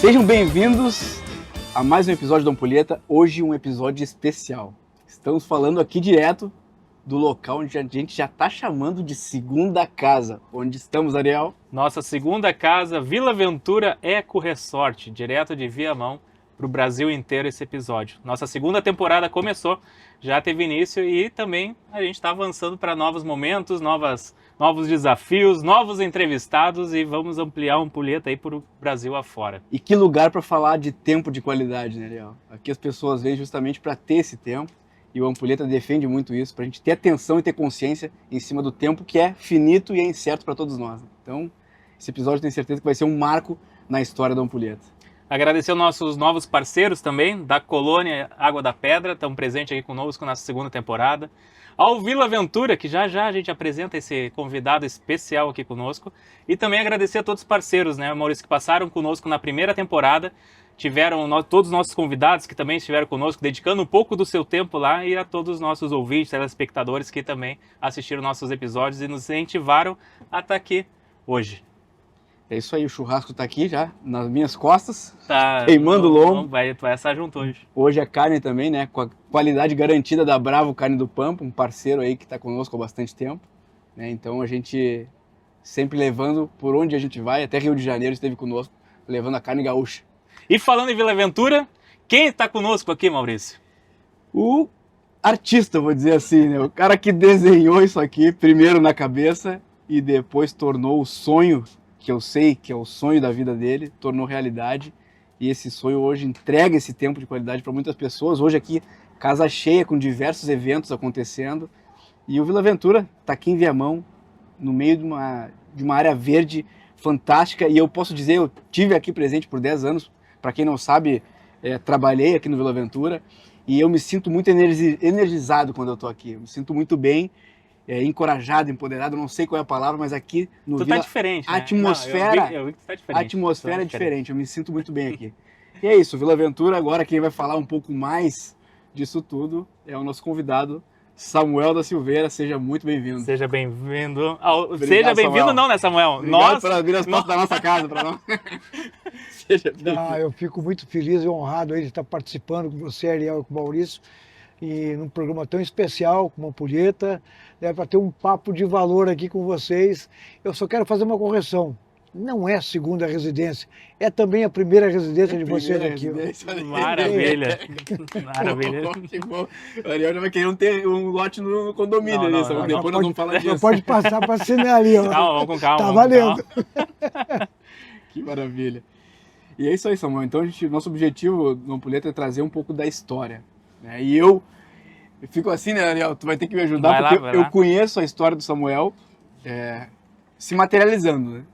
Sejam bem-vindos a mais um episódio da Ampulheta. Hoje um episódio especial. Estamos falando aqui direto do local onde a gente já está chamando de segunda casa. Onde estamos, Ariel? Nossa segunda casa, Vila Ventura Eco Resort, direto de Viamão para o Brasil inteiro esse episódio. Nossa segunda temporada começou, já teve início e também a gente está avançando para novos momentos, novos desafios, novos entrevistados e vamos ampliar a Ampulheta aí para o Brasil afora. E que lugar para falar de tempo de qualidade, né, Ariel? Aqui as pessoas vêm justamente para ter esse tempo e o Ampulheta defende muito isso, para a gente ter atenção e ter consciência em cima do tempo que é finito e é incerto para todos nós. Então, esse episódio tenho certeza que vai ser um marco na história da Ampulheta. Agradecer aos nossos novos parceiros também, da Colônia Água da Pedra, estão presentes aqui conosco na segunda temporada. Ao Vila Ventura, que já a gente apresenta esse convidado especial aqui conosco. E também agradecer a todos os parceiros, né, Maurício, que passaram conosco na primeira temporada. Tiveram todos os nossos convidados que também estiveram conosco, dedicando um pouco do seu tempo lá. E a todos os nossos ouvintes, telespectadores que também assistiram nossos episódios e nos incentivaram a estar aqui hoje. É isso aí, o churrasco tá aqui já, nas minhas costas, Tá, queimando o lombo. Tu vai assar junto hoje. Hoje a carne também, né, com a qualidade garantida da Bravo Carne do Pampa, um parceiro aí que está conosco há bastante tempo, né? Então a gente sempre levando por onde a gente vai, até Rio de Janeiro esteve conosco, levando a carne gaúcha. E falando em Vila Ventura, quem está conosco aqui, Maurício? O artista, vou dizer assim, né, o cara que desenhou isso aqui, primeiro na cabeça e depois tornou o sonho, que eu sei que é o sonho da vida dele, tornou realidade. E esse sonho hoje entrega esse tempo de qualidade para muitas pessoas. Hoje aqui, casa cheia, com diversos eventos acontecendo. E o Vila Ventura está aqui em Viamão, no meio de uma área verde fantástica. E eu posso dizer, eu tive aqui presente por 10 anos. Para quem não sabe, trabalhei aqui no Vila Ventura. E eu me sinto muito energizado quando eu estou aqui. Eu me sinto muito bem. Encorajado, empoderado, não sei qual é a palavra, mas aqui no tu Vila... tá diferente, né? A atmosfera, eu vi que tu tá diferente. A atmosfera é diferente, eu me sinto muito bem aqui. E é isso, Vila Ventura, agora quem vai falar um pouco mais disso tudo é o nosso convidado, Samuel da Silveira. Seja muito bem-vindo. Seja bem-vindo. Seja bem-vindo não, né, Samuel? Obrigado por abrir as portas da nossa casa para nós. Seja bem-vindo. Eu fico muito feliz e honrado aí de estar participando com você, Ariel, e com o Maurício, e num programa tão especial como a Ampulheta, para ter um papo de valor aqui com vocês. Eu só quero fazer uma correção. Não é a segunda residência, é também a primeira residência de vocês aqui. Maravilha. Maravilha. Que bom. O Ariel já vai querer um lote no condomínio. Depois nós vamos falar disso. Pode passar para assinar ali. Ó. Calma, vamos com calma. Tá valendo. Que maravilha. E é isso aí, Samuel. Então, nosso objetivo no Ampulheta é trazer um pouco da história. Né? E eu fico assim, né, Ariel? Tu vai ter que me ajudar, porque eu conheço a história do Samuel se materializando, né?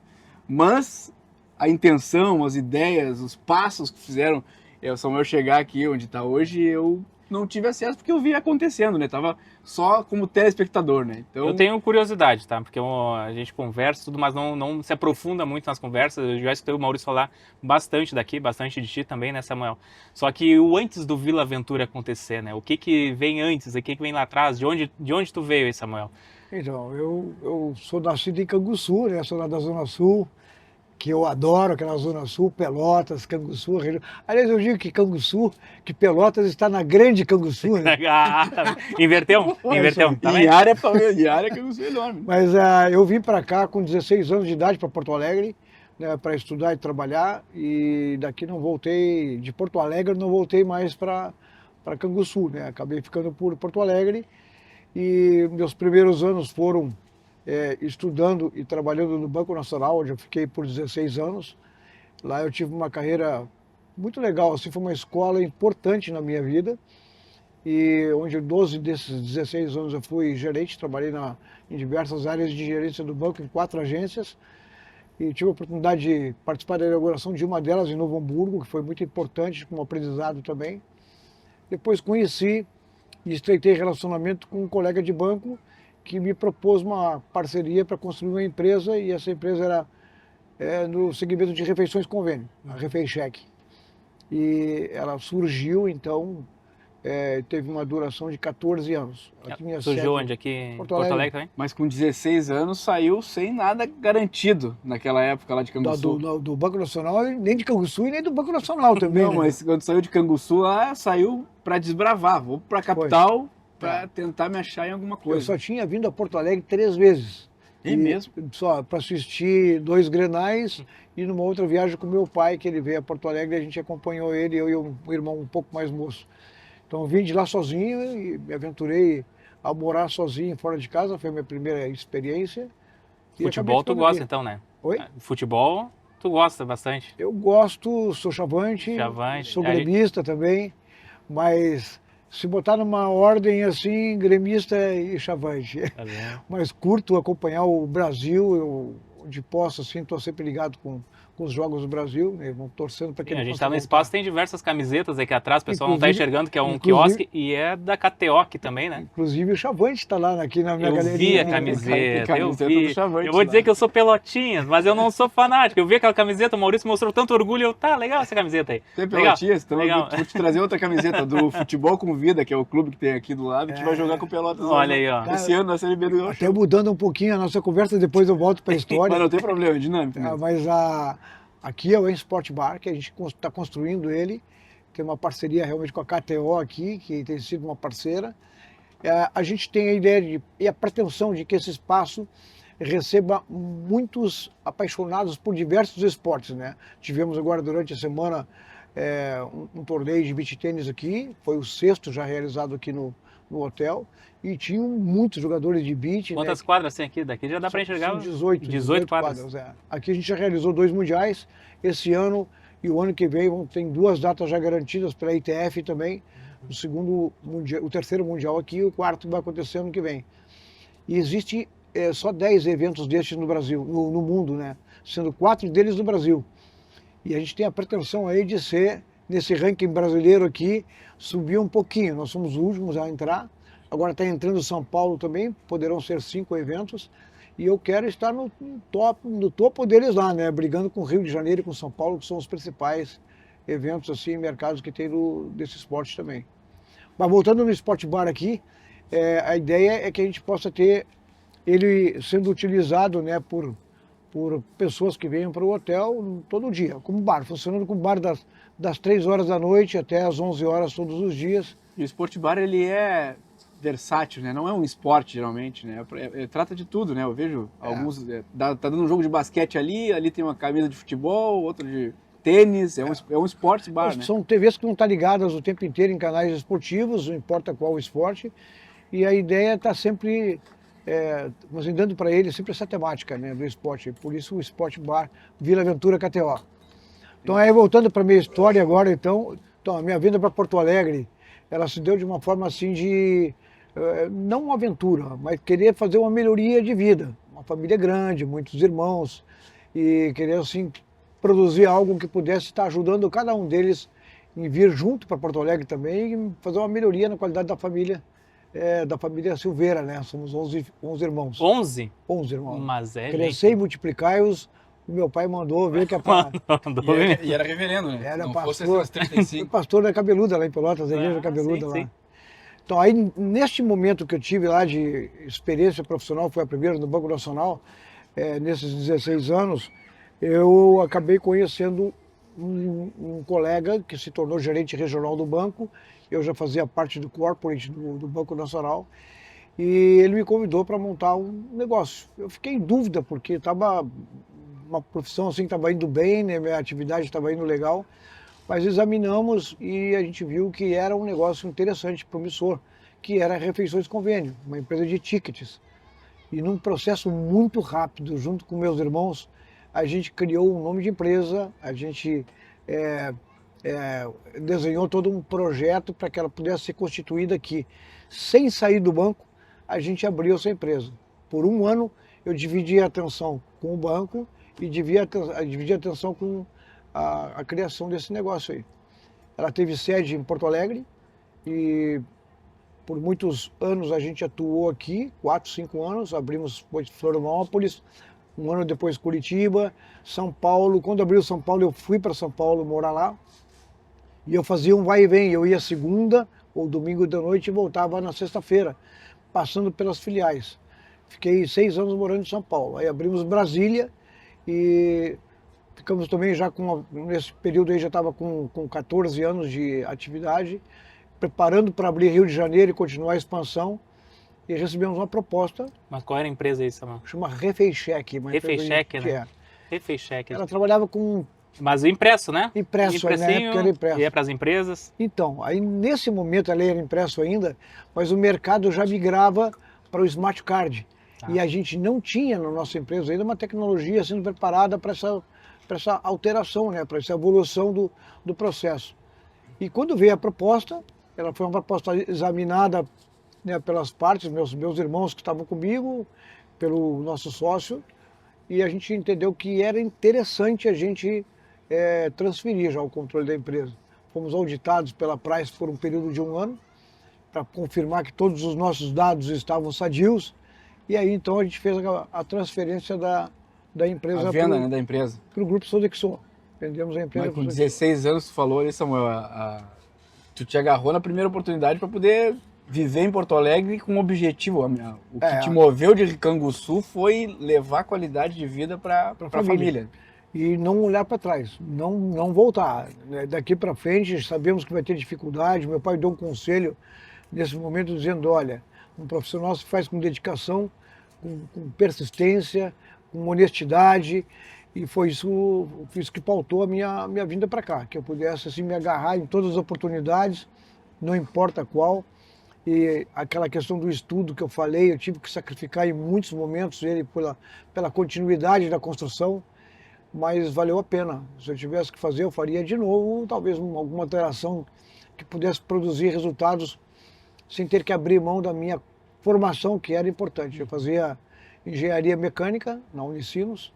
Mas a intenção, as ideias, os passos que fizeram o Samuel chegar aqui onde está hoje, eu não tive acesso porque eu vi acontecendo, né? Tava só como telespectador, né? Então... Eu tenho curiosidade, tá? Porque a gente conversa tudo, mas não se aprofunda muito nas conversas. Eu já escutei o Maurício falar bastante daqui, bastante de ti também, né, Samuel? Só que o antes do Vila Ventura acontecer, né? O que vem antes, o que vem lá atrás? De onde tu veio aí, Samuel? Então, eu sou nascido em Canguçu, né? Sou lá da Zona Sul, que eu adoro, aquela Zona Sul, Pelotas, Canguçu. Aliás, eu digo que Canguçu, que Pelotas está na grande Canguçu, né? Inverteu? Tá em área Canguçu é enorme. Mas eu vim para cá com 16 anos de idade, para Porto Alegre, né, para estudar e trabalhar, e daqui não voltei, de Porto Alegre não voltei mais para Canguçu, né? Acabei ficando por Porto Alegre, e meus primeiros anos foram estudando e trabalhando no Banco Nacional, onde eu fiquei por 16 anos. Lá eu tive uma carreira muito legal, assim, foi uma escola importante na minha vida, e onde 12 desses 16 anos eu fui gerente, trabalhei em diversas áreas de gerência do banco, em 4 agências, e tive a oportunidade de participar da inauguração de uma delas em Novo Hamburgo, que foi muito importante, como aprendizado também. Depois conheci e estreitei relacionamento com um colega de banco que me propôs uma parceria para construir uma empresa, e essa empresa era no segmento de refeições convênio, a Refeicheck. E ela surgiu, então, teve uma duração de 14 anos. Ela tinha Surgiu sede onde? Aqui em Porto Porto Alegre. Alegre também? Mas com 16 anos saiu sem nada garantido naquela época lá de Canguçu. do Banco Nacional, nem de Canguçu e nem do Banco Nacional também. Não, né? mas quando saiu de Canguçu lá, saiu pra desbravar. Vou pra capital pra tentar me achar em alguma Eu coisa. só tinha vindo a Porto Alegre 3 vezes. É mesmo? Só para assistir 2 Grenais e numa outra viagem com meu pai, que ele veio a Porto Alegre, a gente acompanhou ele, eu e um irmão um pouco mais moço. Então eu vim de lá sozinho e me aventurei a morar sozinho fora de casa, foi a minha primeira experiência. E Futebol acabei tu ficando gosta aqui. então, né? Oi? Futebol tu gosta bastante. Eu gosto, sou chavante, Chavante, sou aí- gremista também, mas se botar numa ordem assim, gremista e chavante. Tá vendo? Mas curto acompanhar o Brasil, eu de posse assim, estou sempre ligado com os jogos do Brasil, né? Vão torcendo para que Sim, a ele gente possa tá no voltar. espaço, tem diversas camisetas aqui atrás, o pessoal não tá Inclusive- enxergando que é um inclusive- quiosque e é da KTO aqui também, né? Inclusive o Chavante está lá aqui na minha Eu galeria. vi a né? camiseta, eu camiseta vi. do Chavante Eu vou lá. dizer que eu sou pelotinhas, mas eu não sou fanático. Eu vi aquela camiseta, o Maurício mostrou tanto orgulho, eu, tá, legal essa camiseta aí. Tem Legal, Pelotinhas? Então legal. vou te trazer outra camiseta do Futebol com Vida, que é o clube que tem aqui do lado, e a gente vai jogar com o Pelotas. Olha aí, ó. Esse ano na Série B do Gaúcho. Até mudando um pouquinho a nossa conversa, depois eu volto para a história. Mas não tem problema, é dinâmico. Ah, mesmo. mas aqui é o Sport Bar, que a gente está construindo ele. Tem uma parceria realmente com a KTO aqui, que tem sido uma parceira. A gente tem a ideia e a pretensão de que esse espaço receba muitos apaixonados por diversos esportes, né? Tivemos agora durante a semana um torneio de beach tênis aqui, foi o 6º já realizado aqui no hotel, e tinham muitos jogadores de beach. Quantas né? quadras tem aqui? Daqui já dá para enxergar. São 18 quadras. Aqui a gente já realizou 2 mundiais esse ano e o ano que vem tem 2 datas já garantidas pela ITF também. O segundo mundial, o terceiro mundial aqui e o 4º vai acontecer ano que vem. E existe só 10 eventos destes no Brasil, no mundo, né? Sendo 4 deles no Brasil. E a gente tem a pretensão aí de ser, nesse ranking brasileiro aqui, subir um pouquinho. Nós somos os últimos a entrar. Agora está entrando São Paulo também, poderão ser 5 eventos. E eu quero estar no topo deles lá, né? Brigando com o Rio de Janeiro e com São Paulo, que são os principais eventos, assim, mercados que tem desse esporte também. Mas voltando no Sport Bar aqui, a ideia é que a gente possa ter ele sendo utilizado, né, por pessoas que venham para o hotel todo dia, como bar, funcionando como bar das 3 horas da noite até as 11 horas todos os dias. E o Sport Bar, ele é versátil, né? Não é um esporte, geralmente, né? Trata de tudo, né? Eu vejo alguns... tá dando um jogo de basquete ali tem uma camisa de futebol, outro de tênis, é um esporte bar, né? São TVs que não estão ligadas o tempo inteiro em canais esportivos, não importa qual o esporte, e a ideia está sempre... nós dando para ele sempre essa temática, né, do esporte, por isso o Sport Bar Vila Aventura KTO. Então aí voltando para a minha história agora, então a minha vinda para Porto Alegre, ela se deu de uma forma assim de, não uma aventura, mas querer fazer uma melhoria de vida, uma família grande, muitos irmãos, e querer assim produzir algo que pudesse estar ajudando cada um deles em vir junto para Porto Alegre também e fazer uma melhoria na qualidade da família Silveira, né? Somos 11 irmãos. 11? 11 irmãos. Mas Crescei e multiplicai-os. O meu pai mandou ver que a E era reverendo, né? Era não pastor. fosse esses Foi 35. pastor da Cabeluda, lá em Pelotas, a igreja Cabeluda lá. sim. Então aí, neste momento que eu tive lá de experiência profissional, foi a primeira no Banco Nacional, nesses 16 anos, eu acabei conhecendo um colega que se tornou gerente regional do banco. Eu já fazia parte do corporate do Banco Nacional e ele me convidou para montar um negócio. Eu fiquei em dúvida porque estava uma profissão assim que estava indo bem, né? Minha atividade estava indo legal, mas examinamos e a gente viu que era um negócio interessante, promissor, que era Refeições Convênio, uma empresa de tickets. E num processo muito rápido, junto com meus irmãos, a gente criou um nome de empresa, a gente desenhou todo um projeto para que ela pudesse ser constituída aqui. Sem sair do banco, a gente abriu essa empresa. Por um ano, eu dividi a atenção com o banco e dividi a atenção com a criação desse negócio aí. Ela teve sede em Porto Alegre e por muitos anos a gente atuou aqui, 4, 5 anos, abrimos depois Florianópolis, um ano depois Curitiba, São Paulo. Quando abriu São Paulo, eu fui para São Paulo morar lá. E eu fazia um vai e vem, eu ia segunda ou domingo de noite e voltava na sexta-feira, passando pelas filiais. Fiquei 6 anos morando em São Paulo. Aí abrimos Brasília e ficamos também já nesse período aí já estava com 14 anos de atividade, preparando para abrir Rio de Janeiro e continuar a expansão. E recebemos uma proposta. Mas qual era a empresa aí, Samuel? Chama Refeicheque. Refeicheque, né? Refeicheque. Ela trabalhava com... Mas o impresso, né? Impresso, na época era impresso. Ia para as empresas. Então, aí nesse momento ela era impresso ainda, mas o mercado já migrava para o Smart Card. E a gente não tinha na nossa empresa ainda uma tecnologia sendo preparada para essa alteração, né? Para essa evolução do processo. E quando veio a proposta, ela foi uma proposta examinada, né, pelas partes, meus irmãos que estavam comigo, pelo nosso sócio, e a gente entendeu que era interessante a gente transferir já o controle da empresa. Fomos auditados pela Price por um período de 1 ano, para confirmar que todos os nossos dados estavam sadios, e aí então a gente fez a transferência da empresa. A venda, né, da empresa. Para o Grupo Sodexo. Vendemos a empresa. Mas com 16 anos, tu falou ali, Samuel, tu te agarrou na primeira oportunidade para poder viver em Porto Alegre com um objetivo. O que te moveu de Canguçu foi levar qualidade de vida para a família. E não olhar para trás, não voltar. Daqui para frente, sabemos que vai ter dificuldade. Meu pai deu um conselho nesse momento dizendo, olha, um profissional se faz com dedicação, com persistência, com honestidade, e foi isso que pautou a minha vinda para cá, que eu pudesse assim, me agarrar em todas as oportunidades, não importa qual. E aquela questão do estudo que eu falei, eu tive que sacrificar em muitos momentos ele pela continuidade da construção, mas valeu a pena. Se eu tivesse que fazer, eu faria de novo, talvez alguma alteração que pudesse produzir resultados sem ter que abrir mão da minha formação, que era importante. Eu fazia engenharia mecânica na Unicinos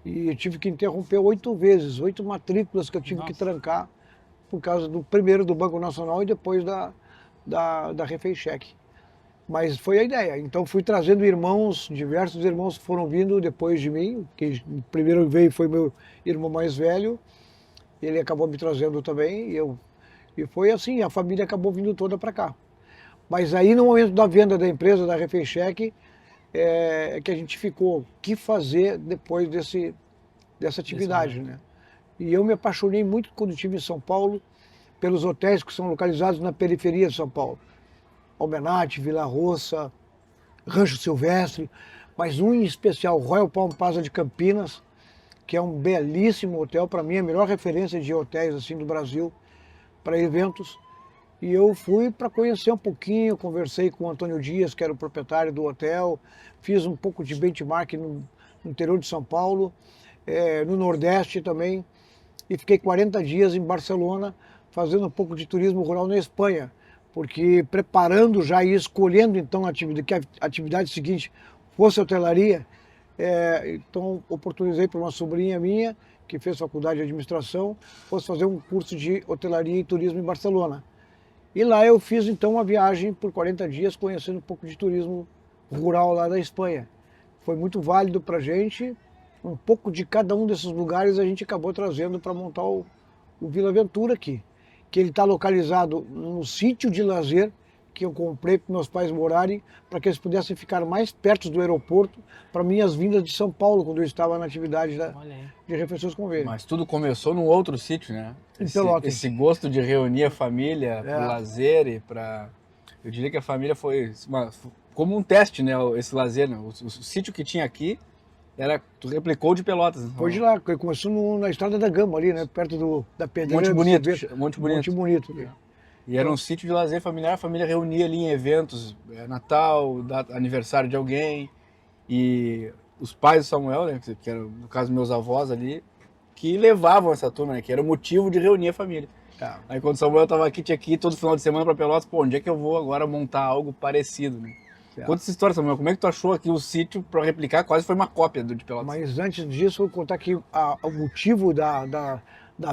e eu tive que interromper 8 vezes, 8 matrículas que eu tive que trancar por causa primeiro do Banco Nacional e depois da Refeicheque. Mas foi a ideia. Então fui trazendo irmãos, diversos irmãos foram vindo depois de mim, que o primeiro veio foi meu irmão mais velho, ele acabou me trazendo também, e foi assim, a família acabou vindo toda para cá. Mas aí no momento da venda da empresa, da Refeicheque, que a gente ficou, o que fazer depois dessa atividade, né? E eu me apaixonei muito quando estive em São Paulo, pelos hotéis que são localizados na periferia de São Paulo. Almenate, Vila Roça, Rancho Silvestre, mas um em especial, Royal Palm Plaza de Campinas, que é um belíssimo hotel, para mim a melhor referência de hotéis assim do Brasil para eventos. E eu fui para conhecer um pouquinho, conversei com o Antônio Dias, que era o proprietário do hotel, fiz um pouco de benchmark no interior de São Paulo, no Nordeste também, e fiquei 40 dias em Barcelona, fazendo um pouco de turismo rural na Espanha, porque preparando já e escolhendo então que a atividade seguinte fosse hotelaria, então oportunizei para uma sobrinha minha, que fez faculdade de administração, fosse fazer um curso de hotelaria e turismo em Barcelona. E lá eu fiz então uma viagem por 40 dias, conhecendo um pouco de turismo rural lá da Espanha. Foi muito válido para a gente, um pouco de cada um desses lugares a gente acabou trazendo para montar o Vila Aventura aqui, que ele está localizado num sítio de lazer que eu comprei para meus pais morarem, para que eles pudessem ficar mais perto do aeroporto, para minhas vindas de São Paulo, quando eu estava na atividade de refeições com ele. Mas tudo começou num outro sítio, né? Esse gosto de reunir a família para lazer e para... Eu diria que a família foi como um teste, né? Esse lazer, né? O sítio que tinha aqui, tu replicou de Pelotas. Né? Foi de lá, começou na Estrada da Gama ali, né? Perto da Pedreira. Monte Bonito. E era um sítio de lazer familiar, a família reunia ali em eventos, Natal, aniversário de alguém, e os pais do Samuel, né, que eram, no caso, meus avós ali, que levavam essa turma, né, que era o motivo de reunir a família. Aí quando o Samuel estava aqui, tinha que ir todo final de semana para Pelotas, onde é que eu vou agora montar algo parecido, né? Conta essa história, Samuel, como é que tu achou aqui o sítio para replicar? Quase foi uma cópia do de Pelotas. Mas antes disso, eu vou contar que o motivo da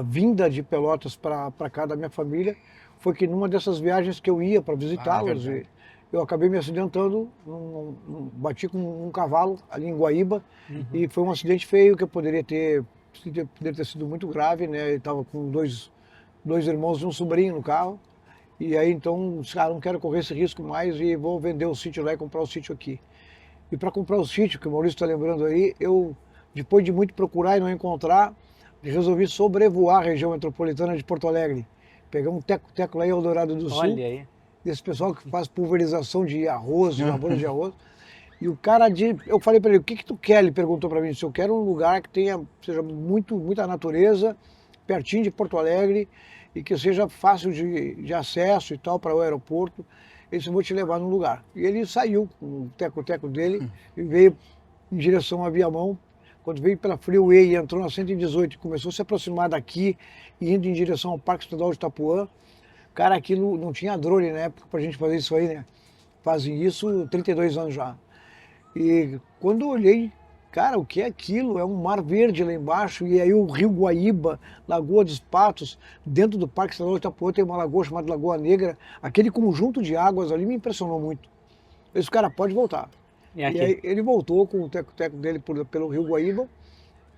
vinda de Pelotas para cá, da minha família, foi que numa dessas viagens que eu ia para visitá-los, eu acabei me acidentando, bati com um cavalo ali em Guaíba, e foi um acidente feio que poderia ter sido muito grave, né? Eu estava com dois irmãos e um sobrinho no carro, E aí então, não quero correr esse risco mais e vou vender o sítio lá e comprar o sítio aqui. E para comprar o sítio, que o Maurício está lembrando aí, eu, depois de muito procurar e não encontrar, resolvi sobrevoar a região metropolitana de Porto Alegre. Pegar um teco-teco lá em Eldorado do Sul, Olha aí. desse pessoal que faz pulverização de arroz, de lavoura de arroz. E o cara eu falei para ele, o que tu quer? Ele perguntou para mim, se eu quero um lugar que seja muita natureza, pertinho de Porto Alegre, e que seja fácil de acesso e tal para o aeroporto. Ele disse, eu vou te levar num lugar. E ele saiu com o teco-teco dele e veio em direção à Viamão. Quando veio pela Freeway e entrou na 118 e começou a se aproximar daqui e indo em direção ao Parque Estadual de Itapuã, cara, aquilo não tinha drone na época pra gente fazer isso aí, né? Fazem isso 32 anos já. E quando eu olhei, cara, o que é aquilo? É um mar verde lá embaixo, e aí o Rio Guaíba, Lagoa dos Patos, dentro do Parque Estadual de Itapuã tem uma lagoa chamada Lagoa Negra. Aquele conjunto de águas ali me impressionou muito. Eu disse, cara, pode voltar. E E aqui? aí ele voltou com o teco-teco dele pelo Rio Guaíba,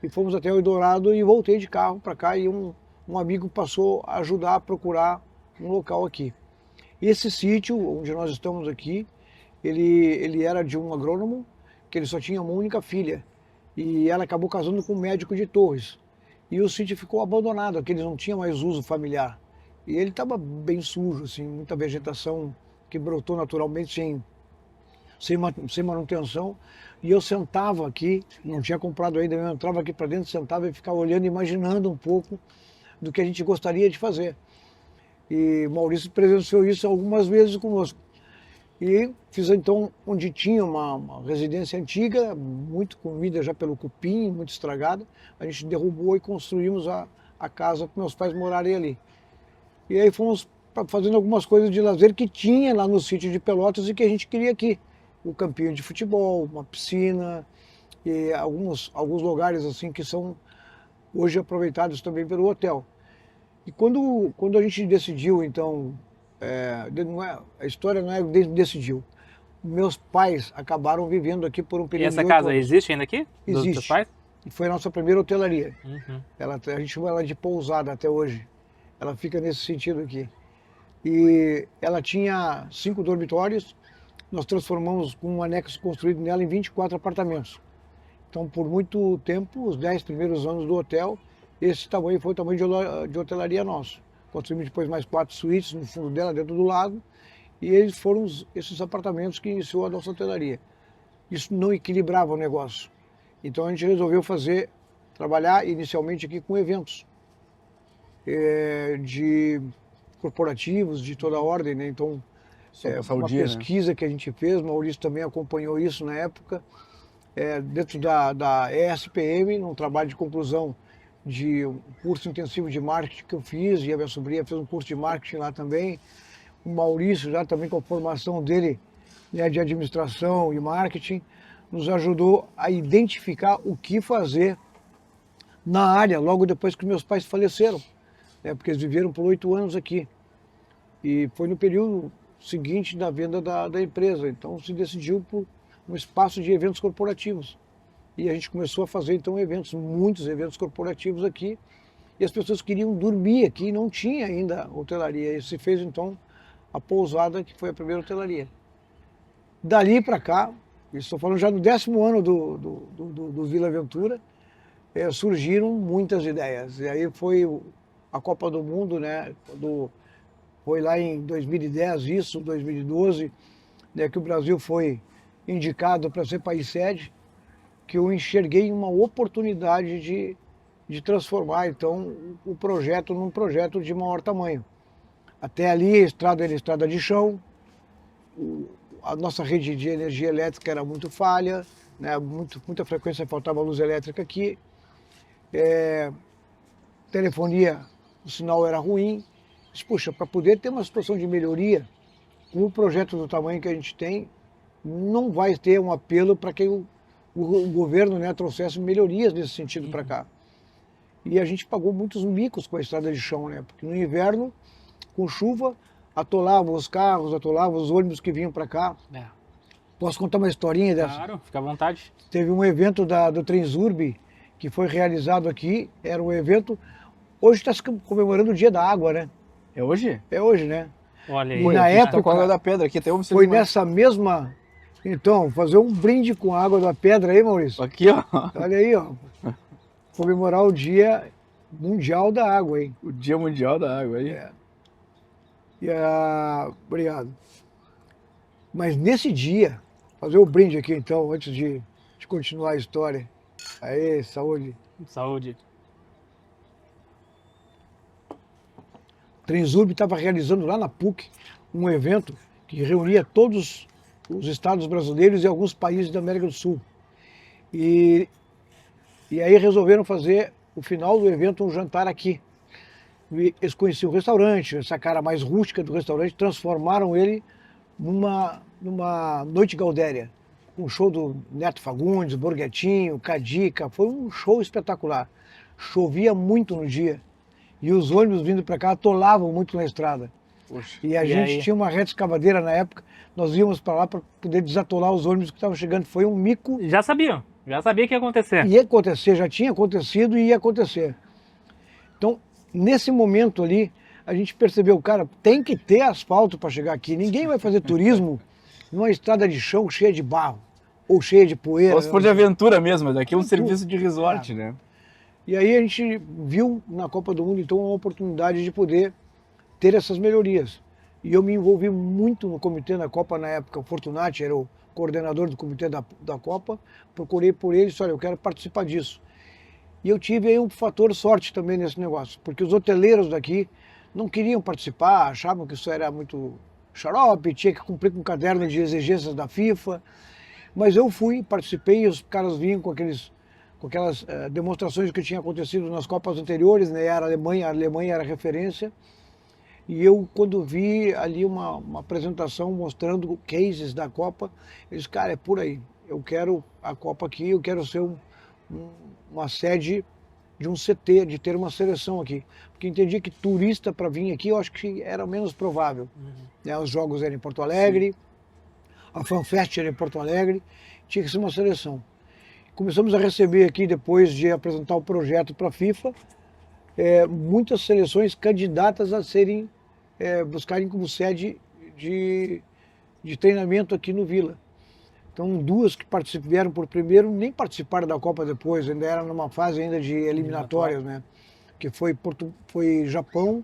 e fomos até o Eldorado e voltei de carro para cá, e um amigo passou a ajudar a procurar um local aqui. Esse sítio onde nós estamos aqui, ele era de um agrônomo, que ele só tinha uma única filha, e ela acabou casando com um médico de Torres. E o sítio ficou abandonado, porque ele não tinha mais uso familiar. E ele estava bem sujo, assim, muita vegetação que brotou naturalmente sem manutenção. E eu sentava aqui, não tinha comprado ainda, eu entrava aqui para dentro, sentava e ficava olhando, imaginando um pouco do que a gente gostaria de fazer. E Maurício presenciou isso algumas vezes conosco. E fiz então onde tinha uma residência antiga, muito comida já pelo cupim, muito estragada. A gente derrubou e construímos a casa para meus pais morarem ali. E aí fomos fazendo algumas coisas de lazer que tinha lá no sítio de Pelotas e que a gente queria aqui. O campinho de futebol, uma piscina e alguns lugares assim que são hoje aproveitados também pelo hotel. E quando a gente decidiu, então, a história não é decidiu. Meus pais acabaram vivendo aqui por um E período essa de 8 casa anos. existe ainda aqui? Dos teus Existe. pais? E foi a nossa primeira hotelaria. Uhum. A gente chama ela de pousada até hoje. Ela fica nesse sentido aqui. E ela tinha 5 dormitórios. Nós transformamos com um anexo construído nela em 24 apartamentos. Então, por muito tempo, os 10 primeiros anos do hotel, esse tamanho foi o tamanho de hotelaria nosso. Construímos depois mais 4 suítes no fundo dela, dentro do lago, e eles foram esses apartamentos que iniciou a nossa hotelaria. Isso não equilibrava o negócio. Então a gente resolveu trabalhar inicialmente aqui com eventos de corporativos de toda a ordem, né? Então, uma pesquisa que a gente fez, o Maurício também acompanhou isso na época, dentro da ESPM, num trabalho de conclusão de um curso intensivo de marketing que eu fiz, e a minha sobrinha fez um curso de marketing lá também. O Maurício, já também com a formação dele, né, de administração e marketing, nos ajudou a identificar o que fazer na área, logo depois que meus pais faleceram, né, porque eles viveram por 8 anos aqui. E foi no período seguinte da venda da empresa, então se decidiu por um espaço de eventos corporativos. E a gente começou a fazer então muitos eventos corporativos aqui, e as pessoas queriam dormir aqui, e não tinha ainda hotelaria. E se fez então a pousada, que foi a primeira hotelaria. Dali para cá, estou falando já no 10º ano do Vila Aventura, surgiram muitas ideias. E aí foi a Copa do Mundo, né? Foi lá em 2010, 2012, né, que o Brasil foi indicado para ser país sede, que eu enxerguei uma oportunidade de transformar então o projeto num projeto de maior tamanho. Até ali a estrada era estrada de chão, a nossa rede de energia elétrica era muito falha, né, muita frequência faltava luz elétrica aqui, telefonia, o sinal era ruim. Mas, puxa, para poder ter uma situação de melhoria, com o projeto do tamanho que a gente tem, não vai ter um apelo para que o governo, né, trouxesse melhorias nesse sentido para cá. E a gente pagou muitos micos com a estrada de chão, né? Porque no inverno, com chuva, atolava os carros, atolava os ônibus que vinham para cá. Posso contar uma historinha dessa? Claro, fica à vontade. Teve um evento do Transurb que foi realizado aqui, era um evento, hoje está se comemorando o Dia da Água, né? É hoje? É hoje, né? Olha aí. E na Aqui tá época, com a água da pedra aqui, até foi nessa mesma... Então, fazer um brinde com água da pedra aí, Maurício. Aqui, ó. Olha aí, ó. Comemorar o Dia Mundial da Água, hein? O Dia Mundial da Água aí. Obrigado. Mas nesse dia, fazer o brinde aqui então, antes de continuar a história. Aê, saúde. Saúde. O Transurb estava realizando lá na PUC um evento que reunia todos os estados brasileiros e alguns países da América do Sul. E aí resolveram fazer, o final do evento, um jantar aqui. E eles conheciam o restaurante, essa cara mais rústica do restaurante, transformaram ele numa noite gaudéria. Um show do Neto Fagundes, Borghettino, Cadica, foi um show espetacular. Chovia muito no dia e os ônibus vindo para cá atolavam muito na estrada. Poxa. E a gente tinha uma reta escavadeira na época, nós íamos para lá para poder desatolar os ônibus que estavam chegando. Foi um mico. Já sabia que ia acontecer. Ia acontecer, já tinha acontecido e ia acontecer. Então, nesse momento ali, a gente percebeu, cara, tem que ter asfalto para chegar aqui. Ninguém vai fazer turismo numa estrada de chão cheia de barro ou cheia de poeira. Só se for de aventura mesmo, mas aqui é um Aventura. serviço de resort, né? E aí a gente viu na Copa do Mundo, então, uma oportunidade de poder ter essas melhorias. E eu me envolvi muito no comitê da Copa na época. O Fortunati era o coordenador do comitê da Copa. Procurei por ele e disse, olha, eu quero participar disso. E eu tive aí um fator sorte também nesse negócio, porque os hoteleiros daqui não queriam participar, achavam que isso era muito xarope, tinha que cumprir com o caderno de exigências da FIFA. Mas eu fui, participei, e os caras vinham com aquelas demonstrações que tinham acontecido nas Copas anteriores, né? Era a Alemanha era referência. E eu, quando vi ali uma apresentação mostrando cases da Copa, eu disse, cara, é por aí. Eu quero a Copa aqui, eu quero ser uma sede de um CT, de ter uma seleção aqui. Porque entendi que turista para vir aqui, eu acho que era menos provável. Né? Os jogos eram em Porto Alegre, a FanFest era em Porto Alegre, tinha que ser uma seleção. Começamos a receber aqui, depois de apresentar o projeto para a FIFA, muitas seleções candidatas a serem, buscarem como sede de treinamento aqui no Vila. Então, duas que vieram por primeiro, nem participaram da Copa depois, ainda era numa fase ainda de eliminatórias, né? Que foi Japão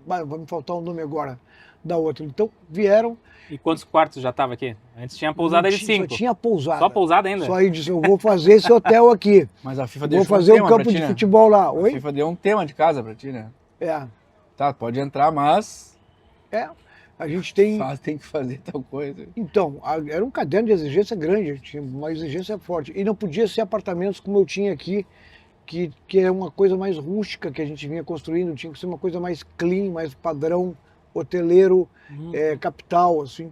vai me faltar o nome agora da outra. Então, vieram. E quantos quartos já estava aqui? Antes tinha pousada de 5. Só tinha pousada. Só pousada ainda? Só aí disse, eu vou fazer esse hotel aqui. Mas a FIFA Vou deixou fazer um campo de futebol lá. A Oi? FIFA deu um tema de casa pra ti, né? Tá, pode entrar, mas A gente tem... tem que fazer tal coisa. Então, era um caderno de exigência grande, tinha uma exigência forte. E não podia ser apartamentos como eu tinha aqui, que é uma coisa mais rústica que a gente vinha construindo, tinha que ser uma coisa mais clean, mais padrão, hoteleiro, capital, assim.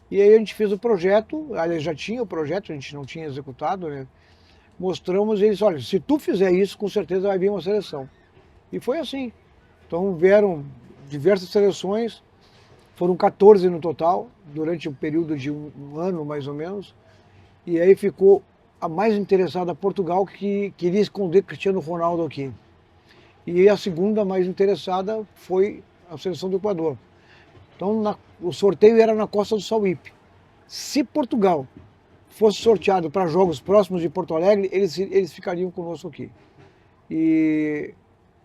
E aí a gente fez o projeto, aliás, já tinha o projeto, a gente não tinha executado, né? Mostramos eles, olha, se tu fizer isso, com certeza vai vir uma seleção. E foi assim. Então vieram diversas seleções, foram 14 no total, durante um período de um ano, mais ou menos. E aí ficou a mais interessada Portugal, que queria esconder Cristiano Ronaldo aqui. E a segunda mais interessada foi a seleção do Equador. Então o sorteio era na Costa do Sauípe. Se Portugal fosse sorteado para jogos próximos de Porto Alegre, eles ficariam conosco aqui. E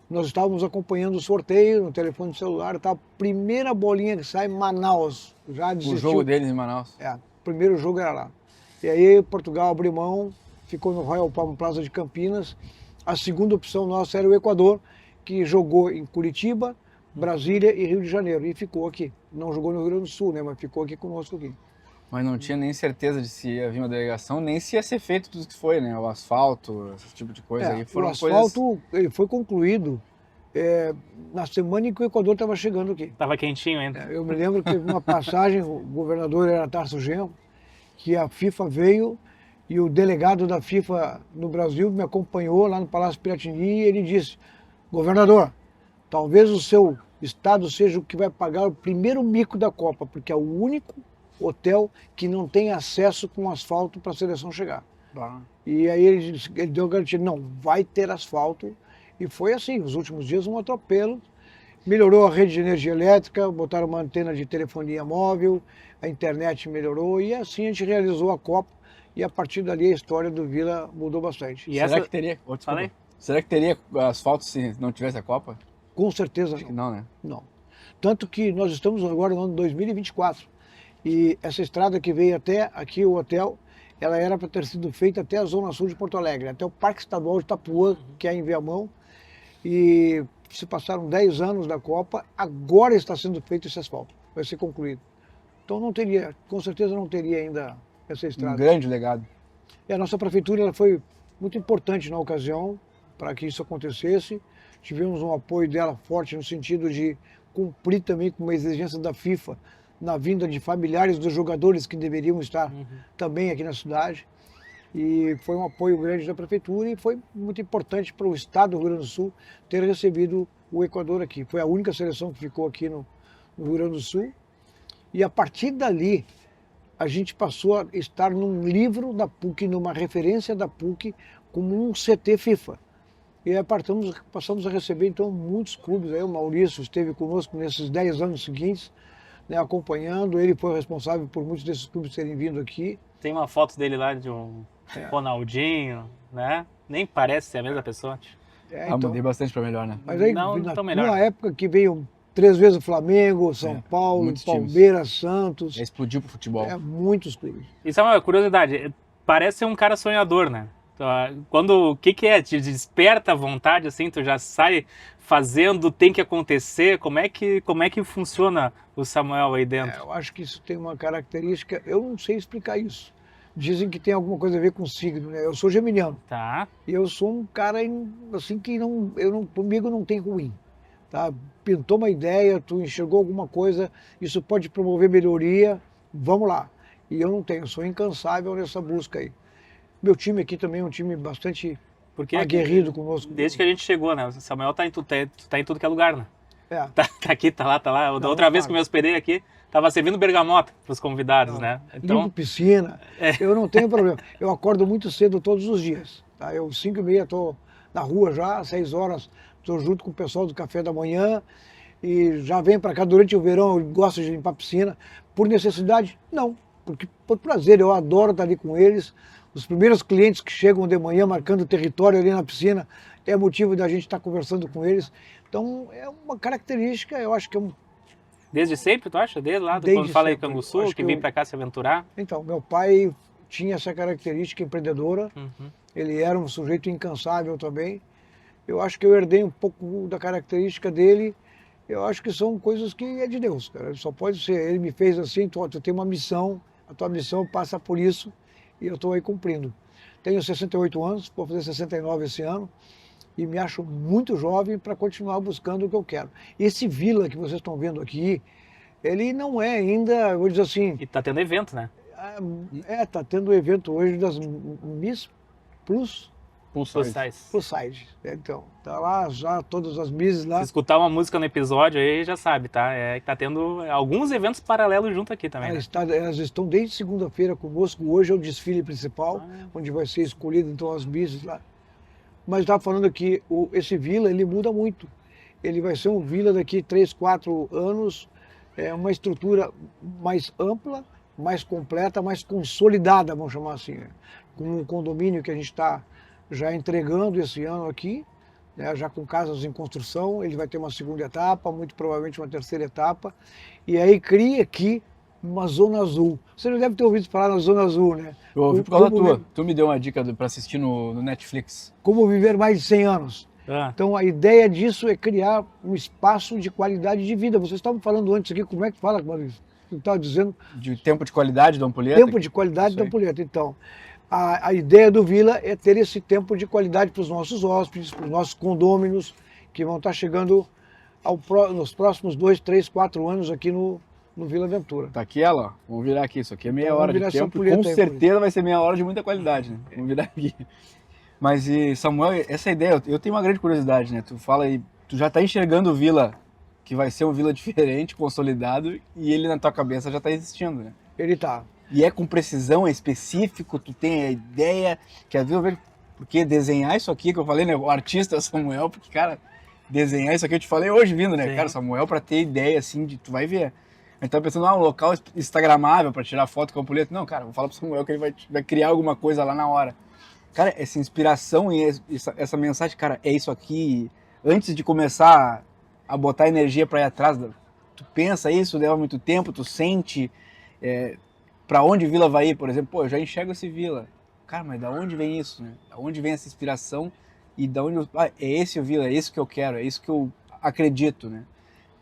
nós estávamos acompanhando o sorteio no telefone celular, tá? A primeira bolinha que sai, Manaus, já desistiu. O jogo deles em Manaus. O primeiro jogo era lá. E aí Portugal abriu mão, ficou no Royal Palm Plaza de Campinas. A segunda opção nossa era o Equador, que jogou em Curitiba, Brasília e Rio de Janeiro, e ficou aqui. Não jogou no Rio Grande do Sul, né, mas ficou aqui conosco aqui. Mas não tinha nem certeza de se ia vir uma delegação, nem se ia ser feito tudo que foi, né? O asfalto, esse tipo de coisa aí. Foram o asfalto ele foi concluído na semana em que o Equador estava chegando aqui. Estava quentinho ainda. Eu me lembro que teve uma passagem, o governador era Tarso Genro, que a FIFA veio e o delegado da FIFA no Brasil me acompanhou lá no Palácio Piratini e ele disse, governador, talvez o seu estado seja o que vai pagar o primeiro mico da Copa, porque é o único hotel que não tem acesso com asfalto para a seleção chegar. E aí ele deu garantia, não, vai ter asfalto. E foi assim, os últimos dias um atropelo. Melhorou a rede de energia elétrica, botaram uma antena de telefonia móvel, a internet melhorou e assim a gente realizou a Copa. E a partir dali a história do Vila mudou bastante. E Será essa... que teria... Oh, desculpa. Falei? Será que teria asfalto se não tivesse a Copa? Com certeza Acho que não. não, né? Não. Tanto que nós estamos agora no ano 2024 e essa estrada que veio até aqui, o hotel, ela era para ter sido feita até a Zona Sul de Porto Alegre, até o Parque Estadual de Itapuã, que é em Viamão. E se passaram 10 anos da Copa, agora está sendo feito esse asfalto, vai ser concluído. Então não teria, com certeza não teria ainda essa Um estrada. grande legado. E a nossa prefeitura ela foi muito importante na ocasião para que isso acontecesse. Tivemos um apoio dela forte no sentido de cumprir também com uma exigência da FIFA na vinda de familiares dos jogadores que deveriam estar também aqui na cidade. E foi um apoio grande da prefeitura e foi muito importante para o estado do Rio Grande do Sul ter recebido o Equador aqui. Foi a única seleção que ficou aqui no Rio Grande do Sul. E a partir dali, a gente passou a estar num livro da PUC, numa referência da PUC, como um CT FIFA. E aí passamos a receber, então, muitos clubes. Aí o Maurício esteve conosco nesses 10 anos seguintes, né, acompanhando. Ele foi responsável por muitos desses clubes terem vindo aqui. Tem uma foto dele lá de um Ronaldinho, né? Nem parece ser a mesma pessoa. Então, mudei bastante para melhor, né? mas aí, Não tão melhor. numa época que veio 3 vezes o Flamengo, São Paulo, muitos times. Palmeiras, Santos, Já explodiu pro futebol. muitos clubes. Isso é uma curiosidade. Parece ser um cara sonhador, né? O que é? Te desperta a vontade, assim, tu já sai fazendo, tem que acontecer? Como é que funciona o Samuel aí dentro? Eu acho que isso tem uma característica, eu não sei explicar isso. Dizem que tem alguma coisa a ver com signo, né? Eu sou geminiano Tá. e eu sou um cara assim que comigo não tem ruim. Tá? Pintou uma ideia, tu enxergou alguma coisa, isso pode promover melhoria, vamos lá. E eu não tenho, eu sou incansável nessa busca aí. Meu time aqui também é um time bastante Porque aguerrido conosco. desde que a gente chegou, né? O Samuel tá em tudo que é lugar, né? É. Tá aqui, tá lá. Da outra vez que eu me hospedei aqui, tava servindo bergamota pros convidados, né? Limpo piscina, eu não tenho problema. Eu acordo muito cedo todos os dias. Tá? Eu 5h30 estou na rua já, 6 horas estou junto com o pessoal do café da manhã e já venho para cá durante o verão, eu gosto de limpar piscina. Por necessidade? Não, porque por prazer, eu adoro estar ali com eles. Os primeiros clientes que chegam de manhã marcando território ali na piscina é motivo da gente estar conversando com eles. Então é uma característica, eu acho que é um... Desde sempre, tu acha? Desde lá, Desde quando fala em sempre. Canguçu, Acho que que vem pra cá se aventurar? Então, meu pai tinha essa característica empreendedora, Uhum. ele era um sujeito incansável também. Eu acho que eu herdei um pouco da característica dele. Eu acho que são coisas que é de Deus, cara. Só pode ser. Ele me fez assim, tu tem uma missão, a tua missão passa por isso e eu estou aí cumprindo. Tenho 68 anos, vou fazer 69 esse ano e me acho muito jovem para continuar buscando o que eu quero. Esse Vila que vocês estão vendo aqui, ele não é ainda, vou dizer assim... E tá tendo evento, né? Tá tendo o evento hoje das Miss Plus Size. Então, tá lá já todas as Misses lá. Se escutar uma música no episódio aí, já sabe, tá? É que tá tendo alguns eventos paralelos junto aqui também, né? Elas estão desde segunda-feira conosco. Hoje é o desfile principal, onde vai ser escolhido então as Misses lá. Mas estava falando que esse Vila, ele muda muito. Ele vai ser um Vila daqui 3, 4 anos, uma estrutura mais ampla, mais completa, mais consolidada, vamos chamar assim, né? Com um condomínio que a gente está já entregando esse ano aqui, né, já com casas em construção. Ele vai ter uma segunda etapa, muito provavelmente uma terceira etapa, e aí cria aqui uma Zona Azul. Você já deve ter ouvido falar na Zona Azul, né? Eu ouvi por causa da tua. Tu me deu uma dica para assistir no Netflix. Como viver mais de 100 anos. Então a ideia disso é criar um espaço de qualidade de vida. Vocês estavam falando antes aqui, como é que fala, Maurício? Você estava dizendo... De tempo de qualidade da Ampulheta? Tempo de qualidade da Ampulheta, então. A ideia do Vila é ter esse tempo de qualidade para os nossos hóspedes, para os nossos condôminos, que vão estar chegando nos próximos 2, 3, 4 anos aqui no Vila Aventura. Tá aqui ela, ó. Vamos virar aqui, isso aqui é meia hora de tempo, Ampulheta com aí, certeza vai ser meia hora de muita qualidade, né? Vamos virar aqui. Mas, Samuel, essa ideia, eu tenho uma grande curiosidade, né? Tu fala aí, tu já tá enxergando o Vila, que vai ser um Vila diferente, consolidado, e ele na tua cabeça já tá existindo, né? Ele tá. E é com precisão, é específico, tu tem a ideia, quer ver, porque desenhar isso aqui que eu falei, né? O artista Samuel, porque, cara, desenhar isso aqui, eu te falei hoje vindo, né? Sim. Cara, Samuel, pra ter ideia, assim, de tu vai ver. A gente tá pensando, um local instagramável pra tirar foto com o Campo Leto. Não, cara, vou falar pro Samuel que ele vai criar alguma coisa lá na hora. Cara, essa inspiração e essa mensagem, cara, é isso aqui. Antes de começar a botar energia pra ir atrás, tu pensa isso, leva muito tempo, tu sente pra onde Vila vai ir, por exemplo. Pô, eu já enxergo esse Vila. Cara, mas da onde vem isso, né? Da onde vem essa inspiração e da onde... é esse o Vila, é isso que eu quero, é isso que eu acredito, né?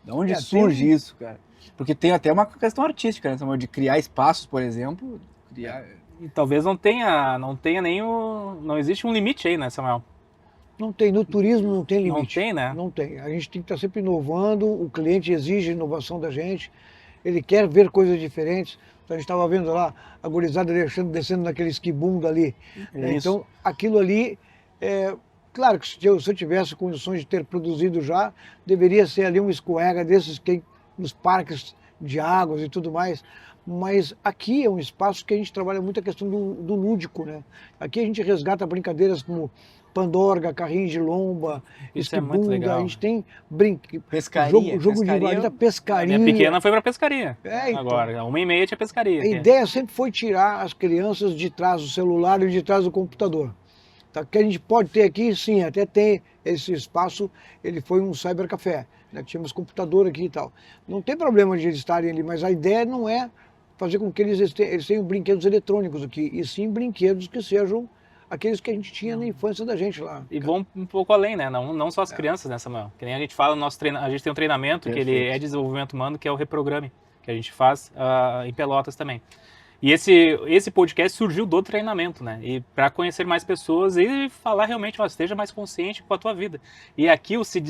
Da onde surge isso, cara? Porque tem até uma questão artística, né, Samuel? De criar espaços, por exemplo, criar... E talvez não tenha nem o... Não existe um limite aí, né, Samuel? Não tem, no turismo não tem Não limite. tem, né? Não tem. A gente tem que estar sempre inovando, o cliente exige inovação da gente, ele quer ver coisas diferentes. Então a gente estava vendo lá a gurizada descendo naquele esquibunda ali. Né? Então aquilo ali, claro que se eu tivesse condições de ter produzido já, deveria ser ali um escorrega desses que nos parques de águas e tudo mais. Mas aqui é um espaço que a gente trabalha muito a questão do lúdico, né? Aqui a gente resgata brincadeiras como pandorga, carrinho de lomba, Isso é muito legal. a gente tem pescaria, jogo de vareta, pescaria. Minha pequena foi pra pescaria. Então, agora, 1h30 tinha pescaria. A ideia sempre foi tirar as crianças de trás do celular e de trás do computador. Tá? O que a gente pode ter aqui, sim, até tem esse espaço, ele foi um cybercafé, né? Tínhamos computador aqui e tal. Não tem problema de eles estarem ali, mas a ideia não é fazer com que eles tenham brinquedos eletrônicos aqui, e sim brinquedos que sejam aqueles que a gente tinha na infância da gente lá. E vão um pouco além, né? Não só as crianças, né, Samuel? Que nem a gente fala, a gente tem um treinamento que ele é de desenvolvimento humano, que é o Reprograme, que a gente faz em Pelotas também. E esse podcast surgiu do treinamento, né? E para conhecer mais pessoas e falar realmente, ó, esteja mais consciente com a tua vida. E aqui o se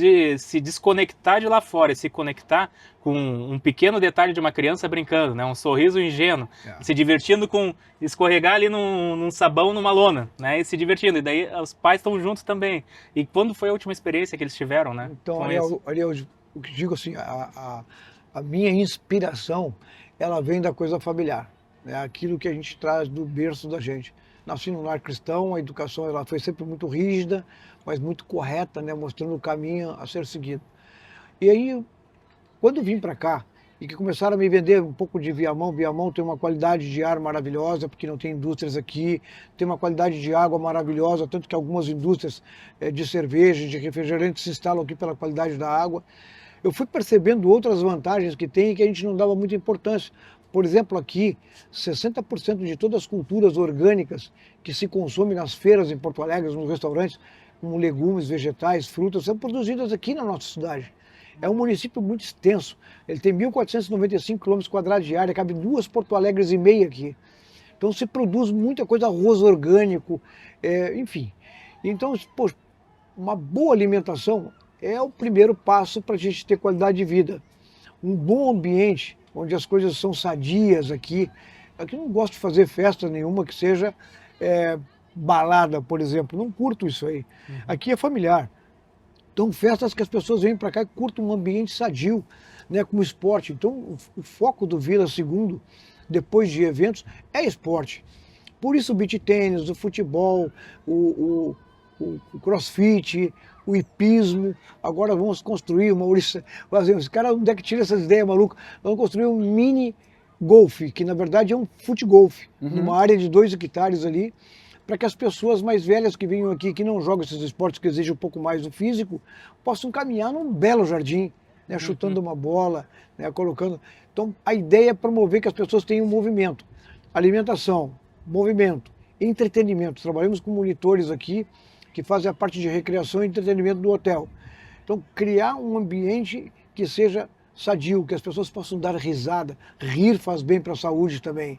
desconectar de lá fora e se conectar com um pequeno detalhe de uma criança brincando, né? Um sorriso ingênuo, se divertindo com escorregar ali num sabão, numa lona, né? E se divertindo. E daí os pais estão juntos também. E quando foi a última experiência que eles tiveram, né? Então, o que digo assim, a minha inspiração, ela vem da coisa familiar. É aquilo que a gente traz do berço da gente. Nasci num lar cristão, a educação ela foi sempre muito rígida, mas muito correta, né, mostrando o caminho a ser seguido. E aí, quando vim para cá, e que começaram a me vender um pouco de Viamão tem uma qualidade de ar maravilhosa, porque não tem indústrias aqui, tem uma qualidade de água maravilhosa, tanto que algumas indústrias de cerveja, de refrigerante se instalam aqui pela qualidade da água. Eu fui percebendo outras vantagens que tem e que a gente não dava muita importância. Por exemplo, aqui, 60% de todas as culturas orgânicas que se consomem nas feiras em Porto Alegre, nos restaurantes, como legumes, vegetais, frutas, são produzidas aqui na nossa cidade. É um município muito extenso, ele tem 1.495 km² de área, cabe 2 Porto Alegres e meia aqui. Então se produz muita coisa, arroz orgânico, enfim. Então, poxa, uma boa alimentação é o primeiro passo para a gente ter qualidade de vida. Um bom ambiente, onde as coisas são sadias aqui. Aqui eu não gosto de fazer festa nenhuma que seja balada, por exemplo. Não curto isso aí. Aqui é familiar. Então, festas que as pessoas vêm para cá e curtam um ambiente sadio, né, como esporte. Então, o foco do Vila Segundo, depois de eventos, é esporte. Por isso o beach tênis, o futebol, o crossfit, o hipismo. Agora vamos construir, o Maurício, esse cara, onde é que tira essas ideias malucas? Vamos construir um mini golfe, que na verdade é um fute-golfe, numa área de 2 hectares ali, para que as pessoas mais velhas que venham aqui, que não jogam esses esportes que exigem um pouco mais do físico, possam caminhar num belo jardim, né, chutando uma bola, né, colocando... Então a ideia é promover que as pessoas tenham movimento, alimentação, movimento, entretenimento. Trabalhamos com monitores aqui, que fazem a parte de recreação e entretenimento do hotel. Então, criar um ambiente que seja sadio, que as pessoas possam dar risada. Rir faz bem para a saúde também.